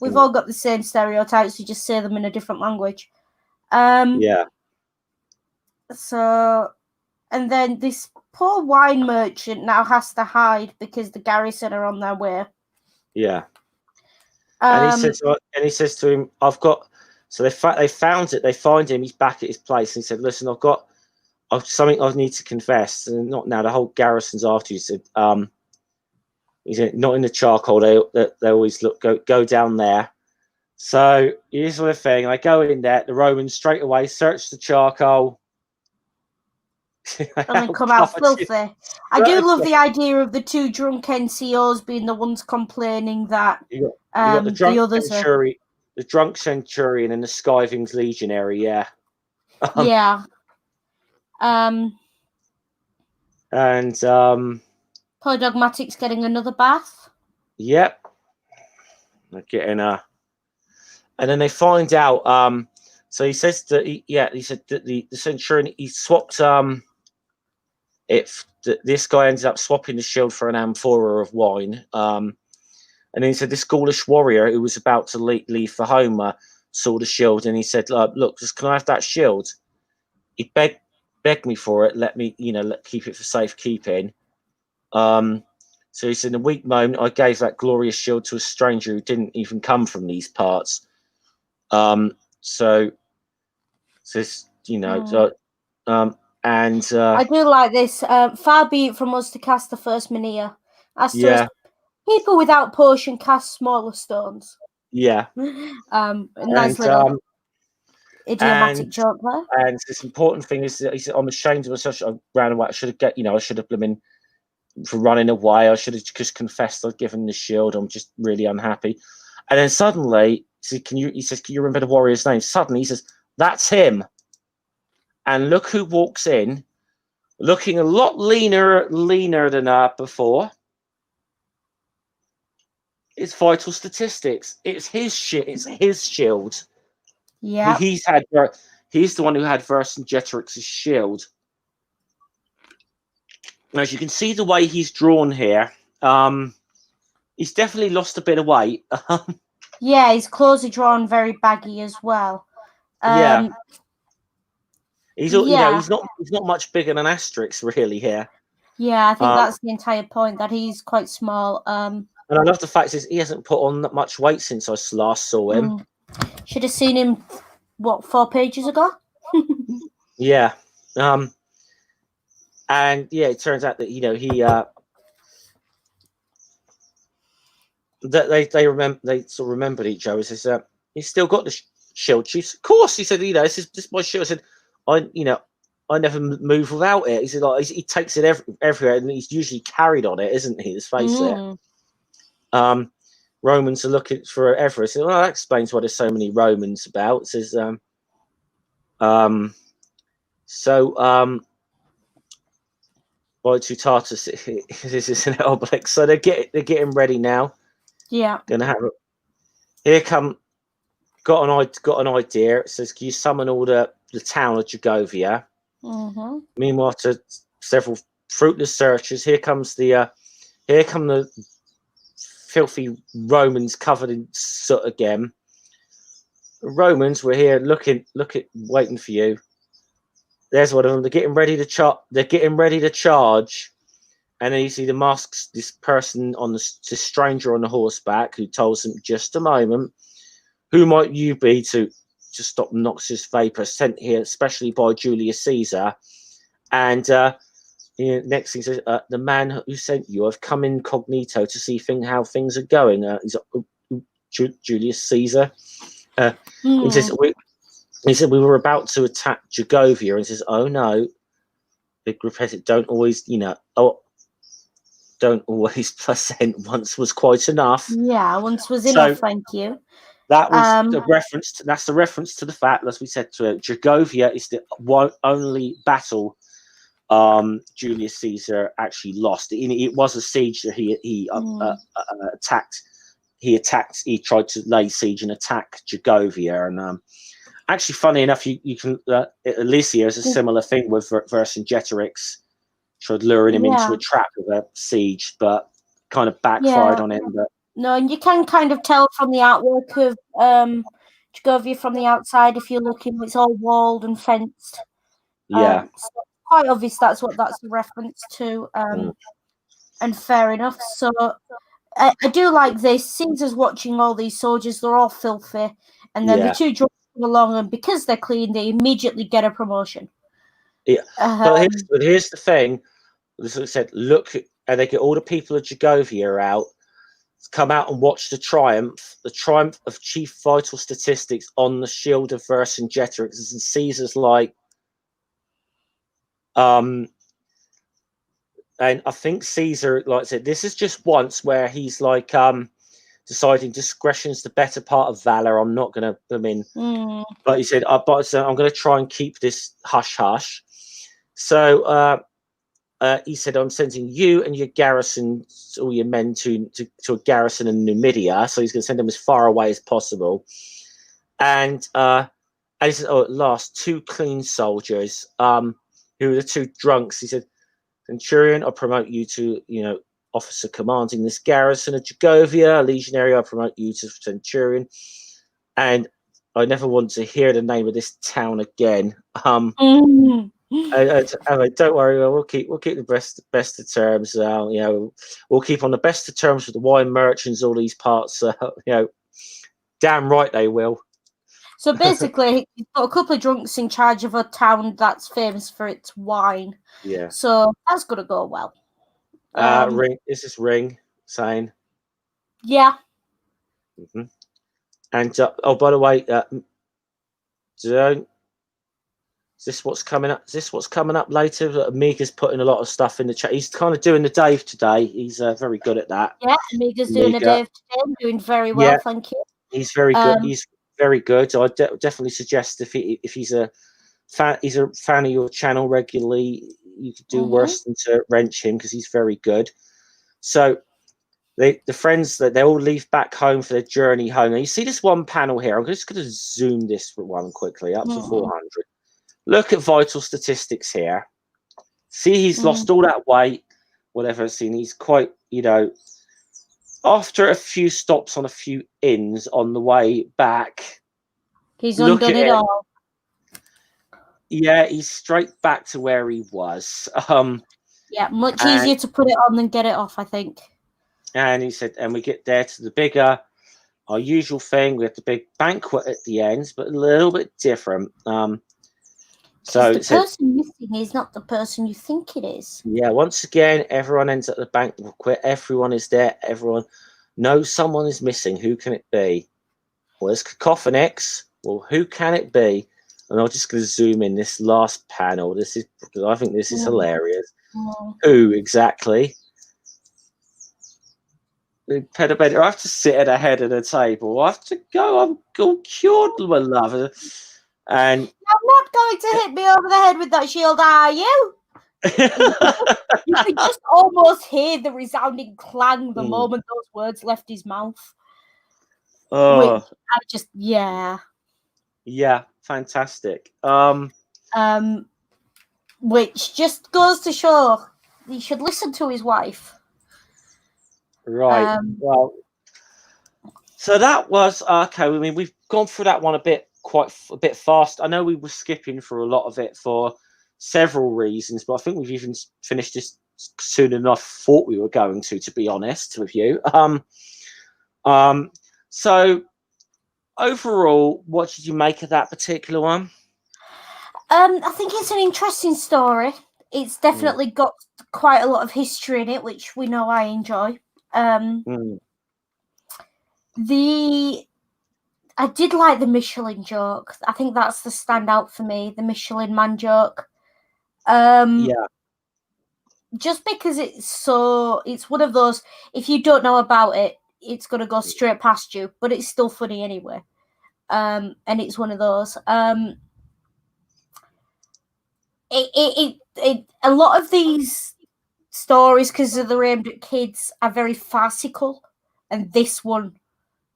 We've all got the same stereotypes, we just say them in a different language. Yeah. So, and then this poor wine merchant now has to hide because the garrison are on their way. Yeah. And he says to him, "I've got." So they found it. They find him. He's back at his place. And he said, "Listen, I've something I need to confess, and not now. The whole garrison's after you." He said, "Not in the charcoal. They always go down there." So here's the thing. I go in there. The Romans straight away search the charcoal. And then come out filthy. I do love the idea of the two drunk NCOs being the ones complaining that you got the others centurion, the drunk centurion and the skivings legionary. Yeah. Yeah. And Polydogmatic's getting another bath. Yep. They're getting and then they find out. So he says that he said that the centurion, he swapped this guy ended up swapping the shield for an amphora of wine. And then he said this Gaulish warrior who was about to leave for home saw the shield, and he said, "Look, can I have that shield?" He begged me for it. Let me, keep it for safekeeping. So he said, in a weak moment, I gave that glorious shield to a stranger who didn't even come from these parts. So this, and I do like this. Far be it from us to cast the first Menhir. Asterix, people without potion cast smaller stones. Yeah. Nice little idiomatic joke there. And this important thing is that he said, "I'm ashamed of myself. I ran away. I should have been for running away. I should have just confessed I'd given the shield. I'm just really unhappy." And then suddenly, he says, "Can you remember the warrior's name?" Suddenly he says, "That's him." And look who walks in, looking a lot leaner than before. It's Vitalstatistix. It's his shit. It's his shield. Yeah. He's the one who had Vercingetorix's shield. Now, as you can see the way he's drawn here, he's definitely lost a bit of weight. Yeah, his clothes are drawn very baggy as well. Yeah. He's not much bigger than Asterix really here. Yeah, I think that's the entire point, that he's quite small. And I love the fact is he hasn't put on that much weight since I last saw him. Should have seen him 4 pages ago? Yeah. And yeah, it turns out that he that they sort of remembered each other. He says, "He's still got the shield, Chief." Of course, he said, "This is my shield." I said, I never move without it." He said, he takes it everywhere, and he's usually carried on it, isn't he? Let's face it. Romans are looking for Everest. Well, that explains why there's so many Romans about. It says, Vitalstatistix, this is an Obelix. So they're getting ready now. Yeah. Gonna have it. Here come. Got an idea. It says, "Can you summon all the town of Jagovia?" Meanwhile, after several fruitless searches, here come the filthy Romans covered in soot again. Romans, we're here waiting for you. There's one of them. They're getting ready to charge. And then you see the masks, this person this stranger on the horseback who tells them, "Just a moment. Who might you be to stop noxious vapor sent here especially by Julius Caesar?" And next thing says, "The man who sent you, I've come incognito to see how things are going." He's Julius Caesar. He says, He said we were about to attack Jagovia, and says, "Oh no, big repeated. Don't always, don't always present. Once was quite enough." Yeah, once was enough. Thank you. That was the reference. That's the reference to the fact, as we said, to Jagovia is the only battle Julius Caesar actually lost. It was a siege that he attacked. He tried to lay siege and attack Jagovia, and actually, funny enough, you can Alicia is a similar thing with Vercingetorix, tried luring him into a trap with a siege, but kind of backfired on him. But no, and you can kind of tell from the artwork of Jagovia from the outside. If you're looking, it's all walled and fenced. Yeah, so quite obvious that's what that's a reference to. And fair enough. So I do like this. Caesar's watching all these soldiers; they're all filthy, and then the two drunks come along, and because they're clean, they immediately get a promotion. Yeah, but here's the thing. As I said, look, and they get all the people of Jagovia out. Come out and watch the triumph of Chief Vitalstatistix on the shield of Vercingetorix, and Caesar's like, and I think Caesar, like I said, this is just once where he's like, deciding discretion's the better part of valor. I'm not going to, but he said, I'm going to try and keep this hush hush. So he said, I'm sending you and your garrison, all your men to a garrison in Numidia. So he's going to send them as far away as possible. And he said, at last, 2 clean soldiers, who are the 2 drunks. He said, Centurion, I'll promote you to, officer commanding this garrison of Jagovia. Legionary, I'll promote you to Centurion. And I never want to hear the name of this town again. Don't worry, we'll keep the best of terms. We'll keep on the best of terms with the wine merchants, all these parts. Damn right they will. So basically, you've got a couple of drunks in charge of a town that's famous for its wine. Yeah. So that's gonna go well. Ring. Is this Ring saying? Yeah. Mm-hmm. And by the way, is this what's coming up? Is this what's coming up later? Amiga's putting a lot of stuff in the chat. He's kind of doing the Dave today. He's very good at that. Yeah, Amiga's doing a Dave today. Doing very well, thank you. He's very good. He's very good. So I definitely suggest if he's a fan of your channel regularly, you could do worse than to wrench him because he's very good. So the friends that they all leave back home for their journey home. Now you see this one panel here. I'm just going to zoom this one quickly up to 400. Look at Vitalstatistix here. See, he's lost all that weight, whatever. Seen, he's quite, after a few stops on a few inns on the way back, he's undone it all. Yeah, he's straight back to where he was. Yeah, much easier to put it on than get it off, I think. And he said, and we get there to our usual thing. We have the big banquet at the end, but a little bit different. So the person missing is not the person you think it is. Yeah, once again, everyone ends at the banquet. Everyone is there. Everyone knows someone is missing. Who can it be? Well, it's Cacophonix. Well, who can it be? And I'm just going to zoom in this last panel. I think this is hilarious. Who exactly? Pedobender, I have to sit at the head of the table. I have to go. I'm all cured, my love. And you're not going to hit me over the head with that shield, are you? You can just almost hear the resounding clang the moment those words left his mouth. Oh, yeah, fantastic. Which just goes to show he should listen to his wife. Right. Well, so that was okay. I mean, we've gone through that one quite a bit fast. I know we were skipping through a lot of it for several reasons, but I think we've even finished this soon enough. Thought we were going to be honest with you. So overall, what did you make of that particular one? I think it's an interesting story. It's definitely got quite a lot of history in it, which we know I enjoy. I I did like the Michelin joke. I think that's the standout for me, the Michelin man joke. Just because it's one of those, if you don't know about it, it's going to go straight past you, but it's still funny anyway. And it's one of those. A lot of these stories, because they're aimed at kids, are very farcical, and this one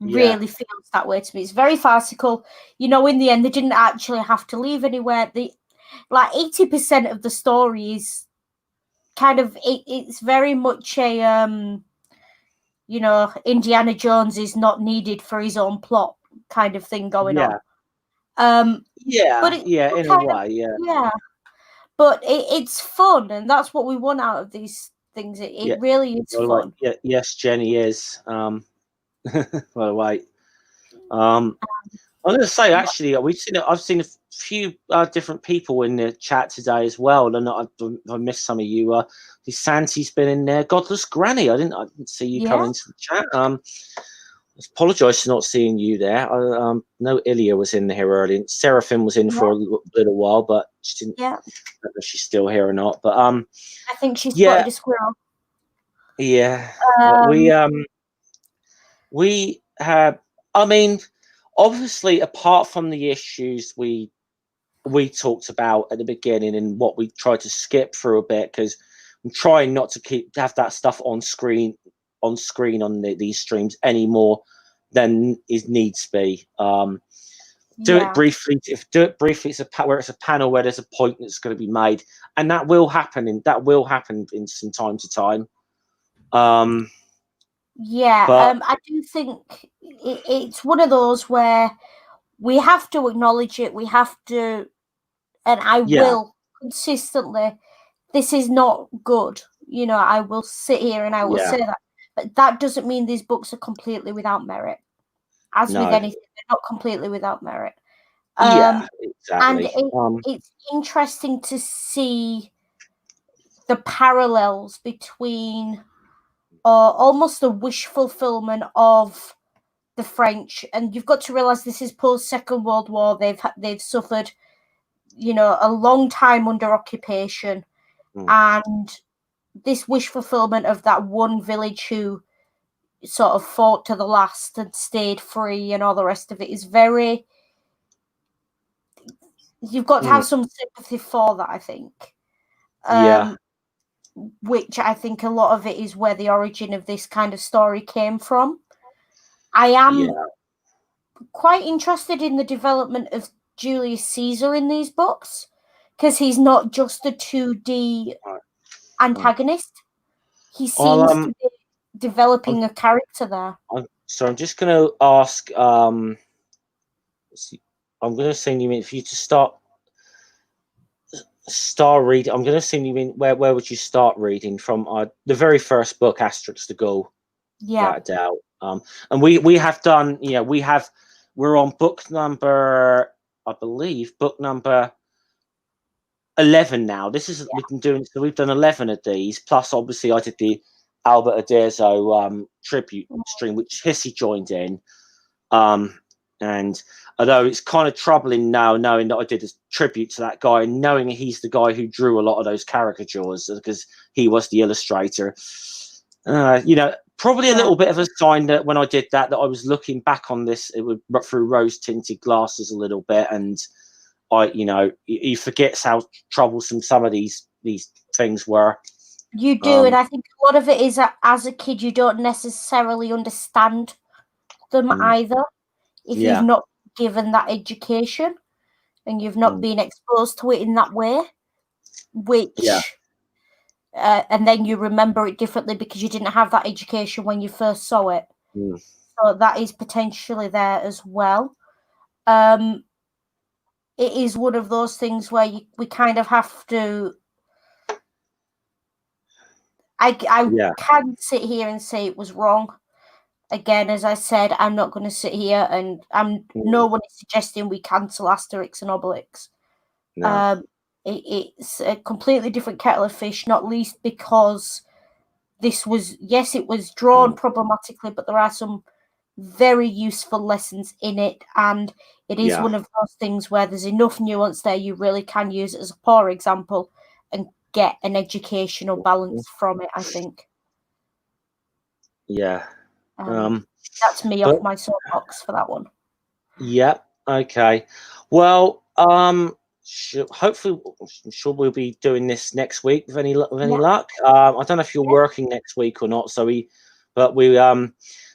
really feels that way to me. It's very farcical. In the end, they didn't actually have to leave anywhere. 80% of the story is kind of it's very much a Indiana Jones is not needed for his own plot kind of thing going on. But in a way, but it's fun, and that's what we want out of these things. It really is fun. Yes, Jenny is. By the way, I'm going to say actually, I've seen a few different people in the chat today as well, and I missed some of you. Santi's been in there. Godless Granny, I didn't see you come into the chat. I apologise for not seeing you there. No, Ilya was in here earlier. Seraphim was in for a little while, but she didn't. I don't know if she's still here or not. But I think she's spotted a squirrel. Yeah, we have. I mean, obviously, apart from the issues we talked about at the beginning and what we tried to skip through a bit, because I'm trying not to have that stuff on screen on these streams any more than is needs be. Do it briefly. It's where it's a panel where there's a point that's going to be made, and that will happen in some time to time. I do think it's one of those where we have to acknowledge it. We have to, and I will consistently. This is not good. I will sit here and I will say that, but that doesn't mean these books are completely without merit. As with anything, they're not completely without merit. Exactly. And it's interesting to see the parallels between almost the wish fulfillment of the French, and you've got to realize this is post Second World War. They've suffered, a long time under occupation, and this wish fulfillment of that one village who sort of fought to the last and stayed free and all the rest of it is very. You've got to have some sympathy for that, I think. Which I think a lot of it is where the origin of this kind of story came from. I am quite interested in the development of Julius Caesar in these books, because he's not just a 2D antagonist. He seems to be developing a character there. So I'm just going to ask. I'm going to send you in for you to start reading. I'm going to send you in. Where would you start reading from? The very first book, Asterix the Gaul. Without a doubt. And we have done. We're on book number, I believe, book number 11 now. This is we've been doing. So we've done 11 of these. Plus, obviously, I did the Albert Uderzo tribute stream, which Hissy joined in. And although it's kind of troubling now, knowing that I did a tribute to that guy and knowing he's the guy who drew a lot of those caricatures because he was the illustrator, probably a little bit of a sign that when I did that I was looking back on this through rose-tinted glasses a little bit, and you forget how troublesome some of these things were. You do, and I think a lot of it is that as a kid you don't necessarily understand them either. If you've not given that education and you've not been exposed to it in that way, which and then you remember it differently because you didn't have that education when you first saw it. So that is potentially there as well. It is one of those things where we kind of have to. I can sit here and say it was wrong. Again, as I said, I'm not going to sit here and no one is suggesting we cancel Asterix and Obelix. No. It's a completely different kettle of fish, not least because this was, it was drawn problematically, but there are some very useful lessons in it, and it is one of those things where there's enough nuance there you really can use it as a poor example and get an educational balance from it, I think. Yeah. That's me off my soapbox for that one. Yeah. Okay. Well, hopefully, I'm sure we'll be doing this next week with any luck. I don't know if you're working next week or not.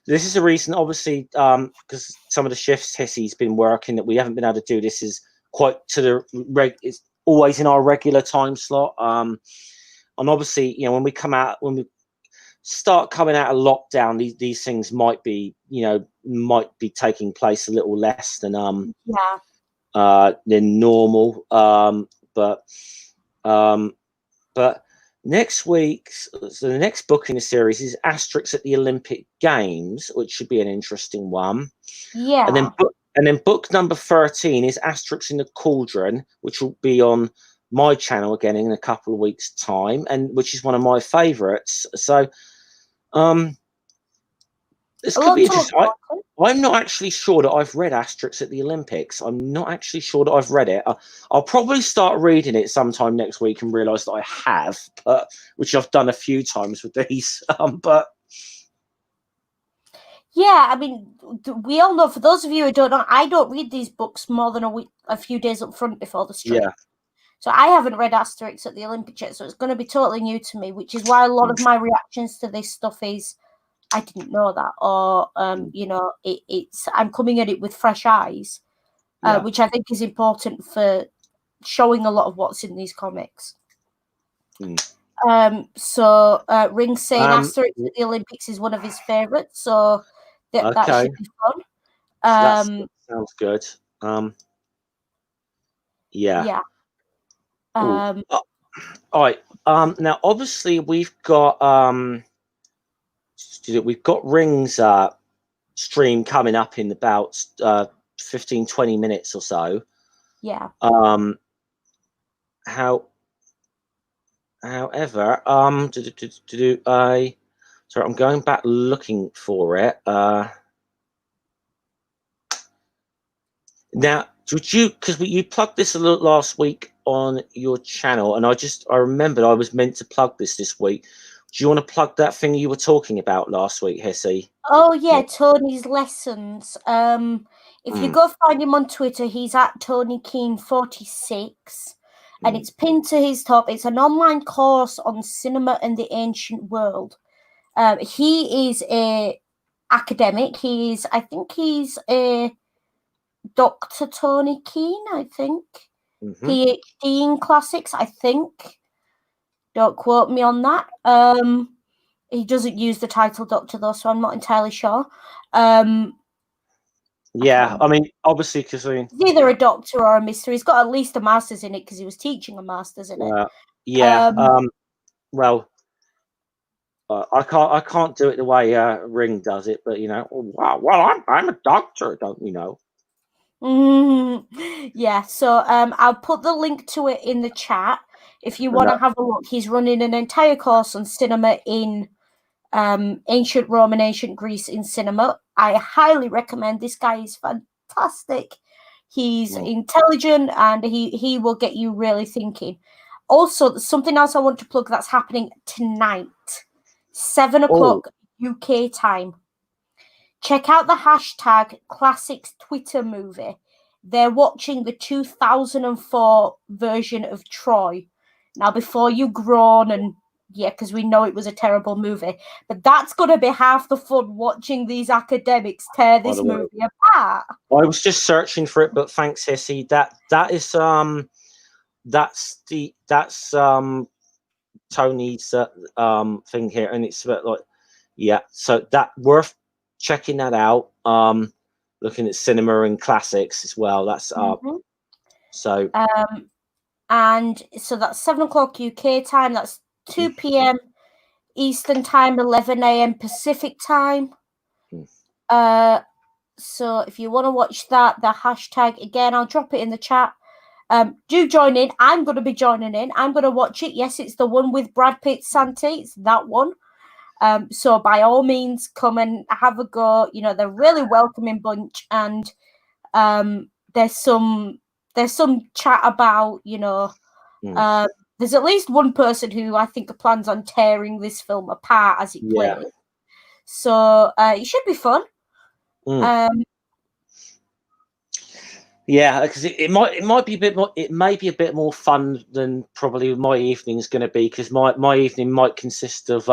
This is a reason, obviously, because some of the shifts Hissy's been working that we haven't been able to do. This is quite to the it's always in our regular time slot. And obviously, when we start coming out of lockdown, these things might be taking place a little less than normal. But next week, so the next book in the series is Asterix at the Olympic Games, which should be an interesting one. Yeah. And then book number 13 is Asterix in the Cauldron, which will be on my channel again in a couple of weeks' time, and which is one of my favourites. So this could be interesting. I'm not actually sure that I've read Asterix at the Olympics. I'm not actually sure that I've read it. I'll probably start reading it sometime next week and realise that I have, which I've done a few times with these. Yeah, I mean, we all know, for those of you who don't know, I don't read these books more than a few days up front before the stream. Yeah. So I haven't read Asterix at the Olympics yet, so it's going to be totally new to me, which is why a lot of my reactions to this stuff is, I didn't know that, or it's I'm coming at it with fresh eyes, which I think is important for showing a lot of what's in these comics. So Ring's saying Asterix at the Olympics is one of his favorites, so that should be fun. That sounds good. Yeah. All right. Now, obviously, we've got Ring's stream coming up in about 15-20 minutes or so. Yeah. However, sorry, I'm going back looking for it. Now, because you plugged this a little last week on your channel, and I remembered I was meant to plug this week. Do you want to plug that thing you were talking about last week, Hissy? Oh yeah, Tony's lessons. If you go find him on Twitter, he's at TonyKeen46, and it's pinned to his top. It's an online course on cinema and the ancient world. He is a academic. I think he's a Dr. Tony Keen, I think. PhD in classics, I think. Don't quote me on that. He doesn't use the title doctor, though, so I'm not entirely sure. Yeah, I mean, obviously, because he's either a doctor or a mister. He's got at least a master's in it because he was teaching a master's in it. Yeah. Well, I can't do it the way Ring does it, but well, I'm a doctor, don't you know? Yeah, so I'll put the link to it in the chat if you want to have a look. He's running an entire course on cinema in ancient Rome and ancient Greece in cinema. I highly recommend. This guy is fantastic. He's intelligent, and he will get you really thinking. Also, something else I want to plug that's happening tonight, 7 o'clock UK time. Check out the hashtag Classics Twitter movie. They're watching the 2004 version of Troy. Now, before you groan and because we know it was a terrible movie, but that's going to be half the fun, watching these academics tear this movie apart. I was just searching for it, but thanks, Hissy. That's Tony's thing here, and it's about so that worth checking that out. Looking at cinema and classics as well. That's up. So and so that's 7 o'clock UK time. That's 2 p.m. Eastern time, 11 a.m. Pacific time. So if you want to watch that, the hashtag again, I'll drop it in the chat. Do join in. I'm going to be joining in. I'm going to watch it. Yes, it's the one with Brad Pitt, Santi. It's that one. So by all means, come and have a go. You know, they're a really welcoming bunch, and there's some chat about, you know, there's at least one person who I think plans on tearing this film apart as it plays. So it should be fun. Yeah, because it might be a bit more. It may be a bit more fun than probably my evening is going to be, because my evening might consist of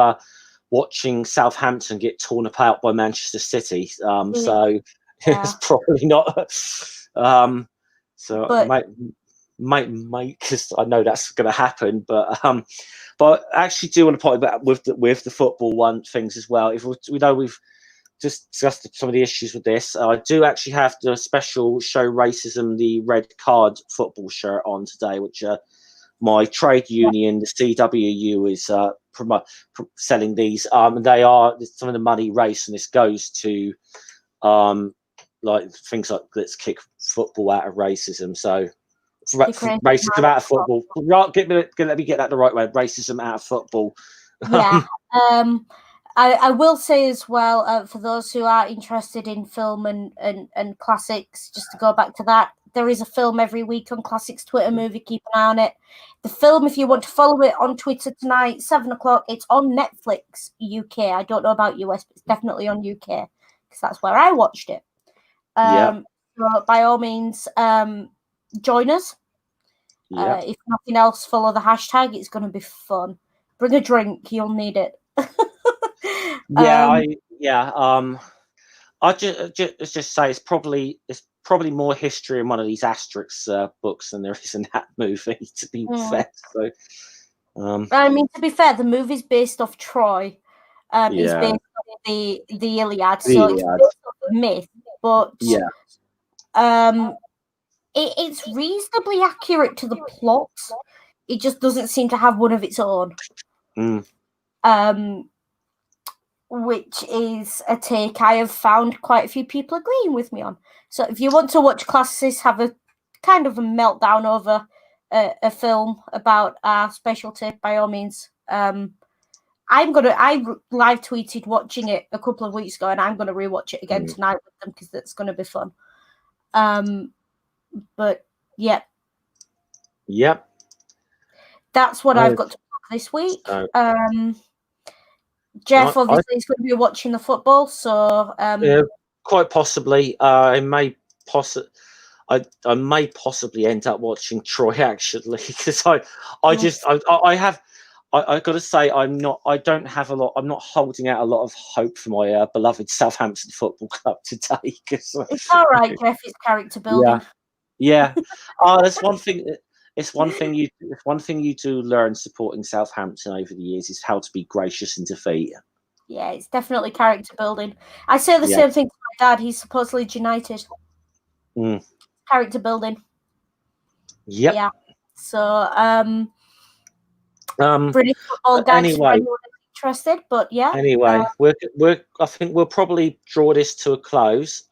watching Southampton get torn apart by Manchester City. So it's probably not. So but, might because I know that's going to happen. But I actually do want to point about with the football things as well. If we know we've just discussed some of the issues with this, I do actually have the special Show Racism the Red Card football shirt on today, which my trade union, the CWU, is selling these. And they are some of the money raised, and this goes to like things like Let's Kick Football Out of Racism. So racism out of football. Let me get that the right way. Racism out of football. Yeah. I will say as well, for those who are interested in film and classics, just to go back to that, there is a film every week on Classics Twitter movie. Keep an eye on it. The film, if you want to follow it on Twitter tonight, 7:00, it's on Netflix UK. I don't know about US, but it's definitely on UK, because that's where I watched it. So by all means, join us. If nothing else, follow the hashtag. It's going to be fun. Bring a drink. You'll need it. I just say it's probably more history in one of these Asterix books than there is in that movie, to be fair. So, I mean, to be fair, the movie's based off Troy. It's based on the Iliad, so it's based off a myth. But it's reasonably accurate to the plot. It just doesn't seem to have one of its own. Which is a take I have found quite a few people agreeing with me on. So if you want to watch classics, have a kind of a meltdown over a film about our specialty, by all means. I live tweeted watching it a couple of weeks ago, and I'm gonna rewatch it again tonight with them, because that's gonna be fun. But that's what I've got to talk this week. Jeff obviously is going to be watching the football, so quite possibly I may possibly end up watching Troy, actually, because I got to say I'm not holding out a lot of hope for my beloved Southampton Football Club today. It's all right, Jeff. It's character building. That's one thing. It's one thing you do learn supporting Southampton over the years, is how to be gracious in defeat. Yeah, it's definitely character building. I say the same thing to my dad. He's supposedly United. Character building. Yep. Yeah. So British football guys, anyway, anyone interested, but Anyway, I think we'll probably draw this to a close.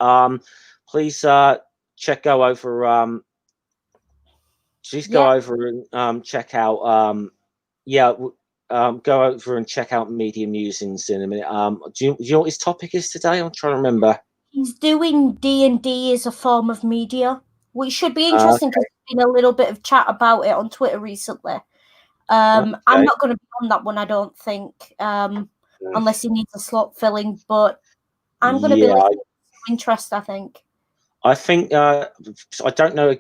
Please go over and check out go over and check out Media Musings in a minute. Do you know what his topic is today? I'm trying to remember. He's doing D&D as a form of media, which should be interesting, because there's been a little bit of chat about it on Twitter recently. I'm not going to be on that one, I don't think, unless he needs a slot filling, but I'm going to be listening with interest, I think. I don't know,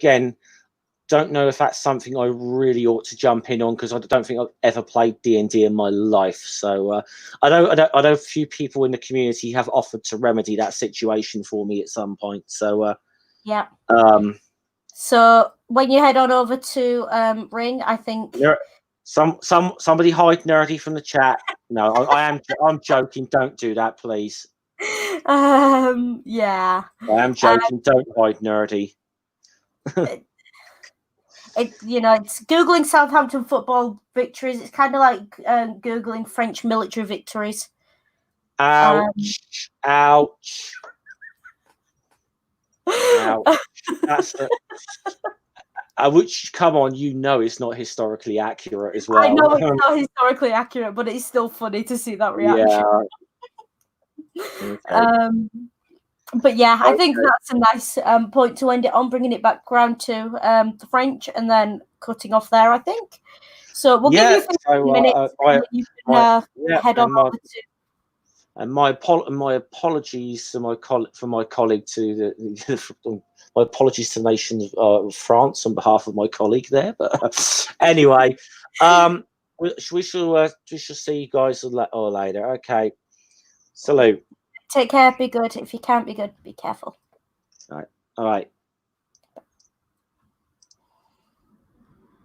don't know if that's something I really ought to jump in on, because I don't think I've ever played D&D in my life. So I know a few people in the community have offered to remedy that situation for me at some point. So so when you head on over to Ring, I think somebody hide Nerdy from the chat. No, I'm joking. Don't do that, please. I am joking. Don't hide Nerdy. It's Googling Southampton football victories. It's kind of like Googling French military victories. Ouch. Ouch. Ouch. That's it. Which, come on, you know it's not historically accurate as well. I know it's not historically accurate, but it's still funny to see that reaction. Yeah. Okay. But yeah, I think that's a nice point to end it on, bringing it back round to the French and then cutting off there, I think. So we'll give you 15 minutes and you can head on over to... And my apologies to my colleague to my apologies to the nation of France on behalf of my colleague there. But anyway, we shall see you guys later. Okay, salute. Take care. Be good. If you can't be good, be careful. All right.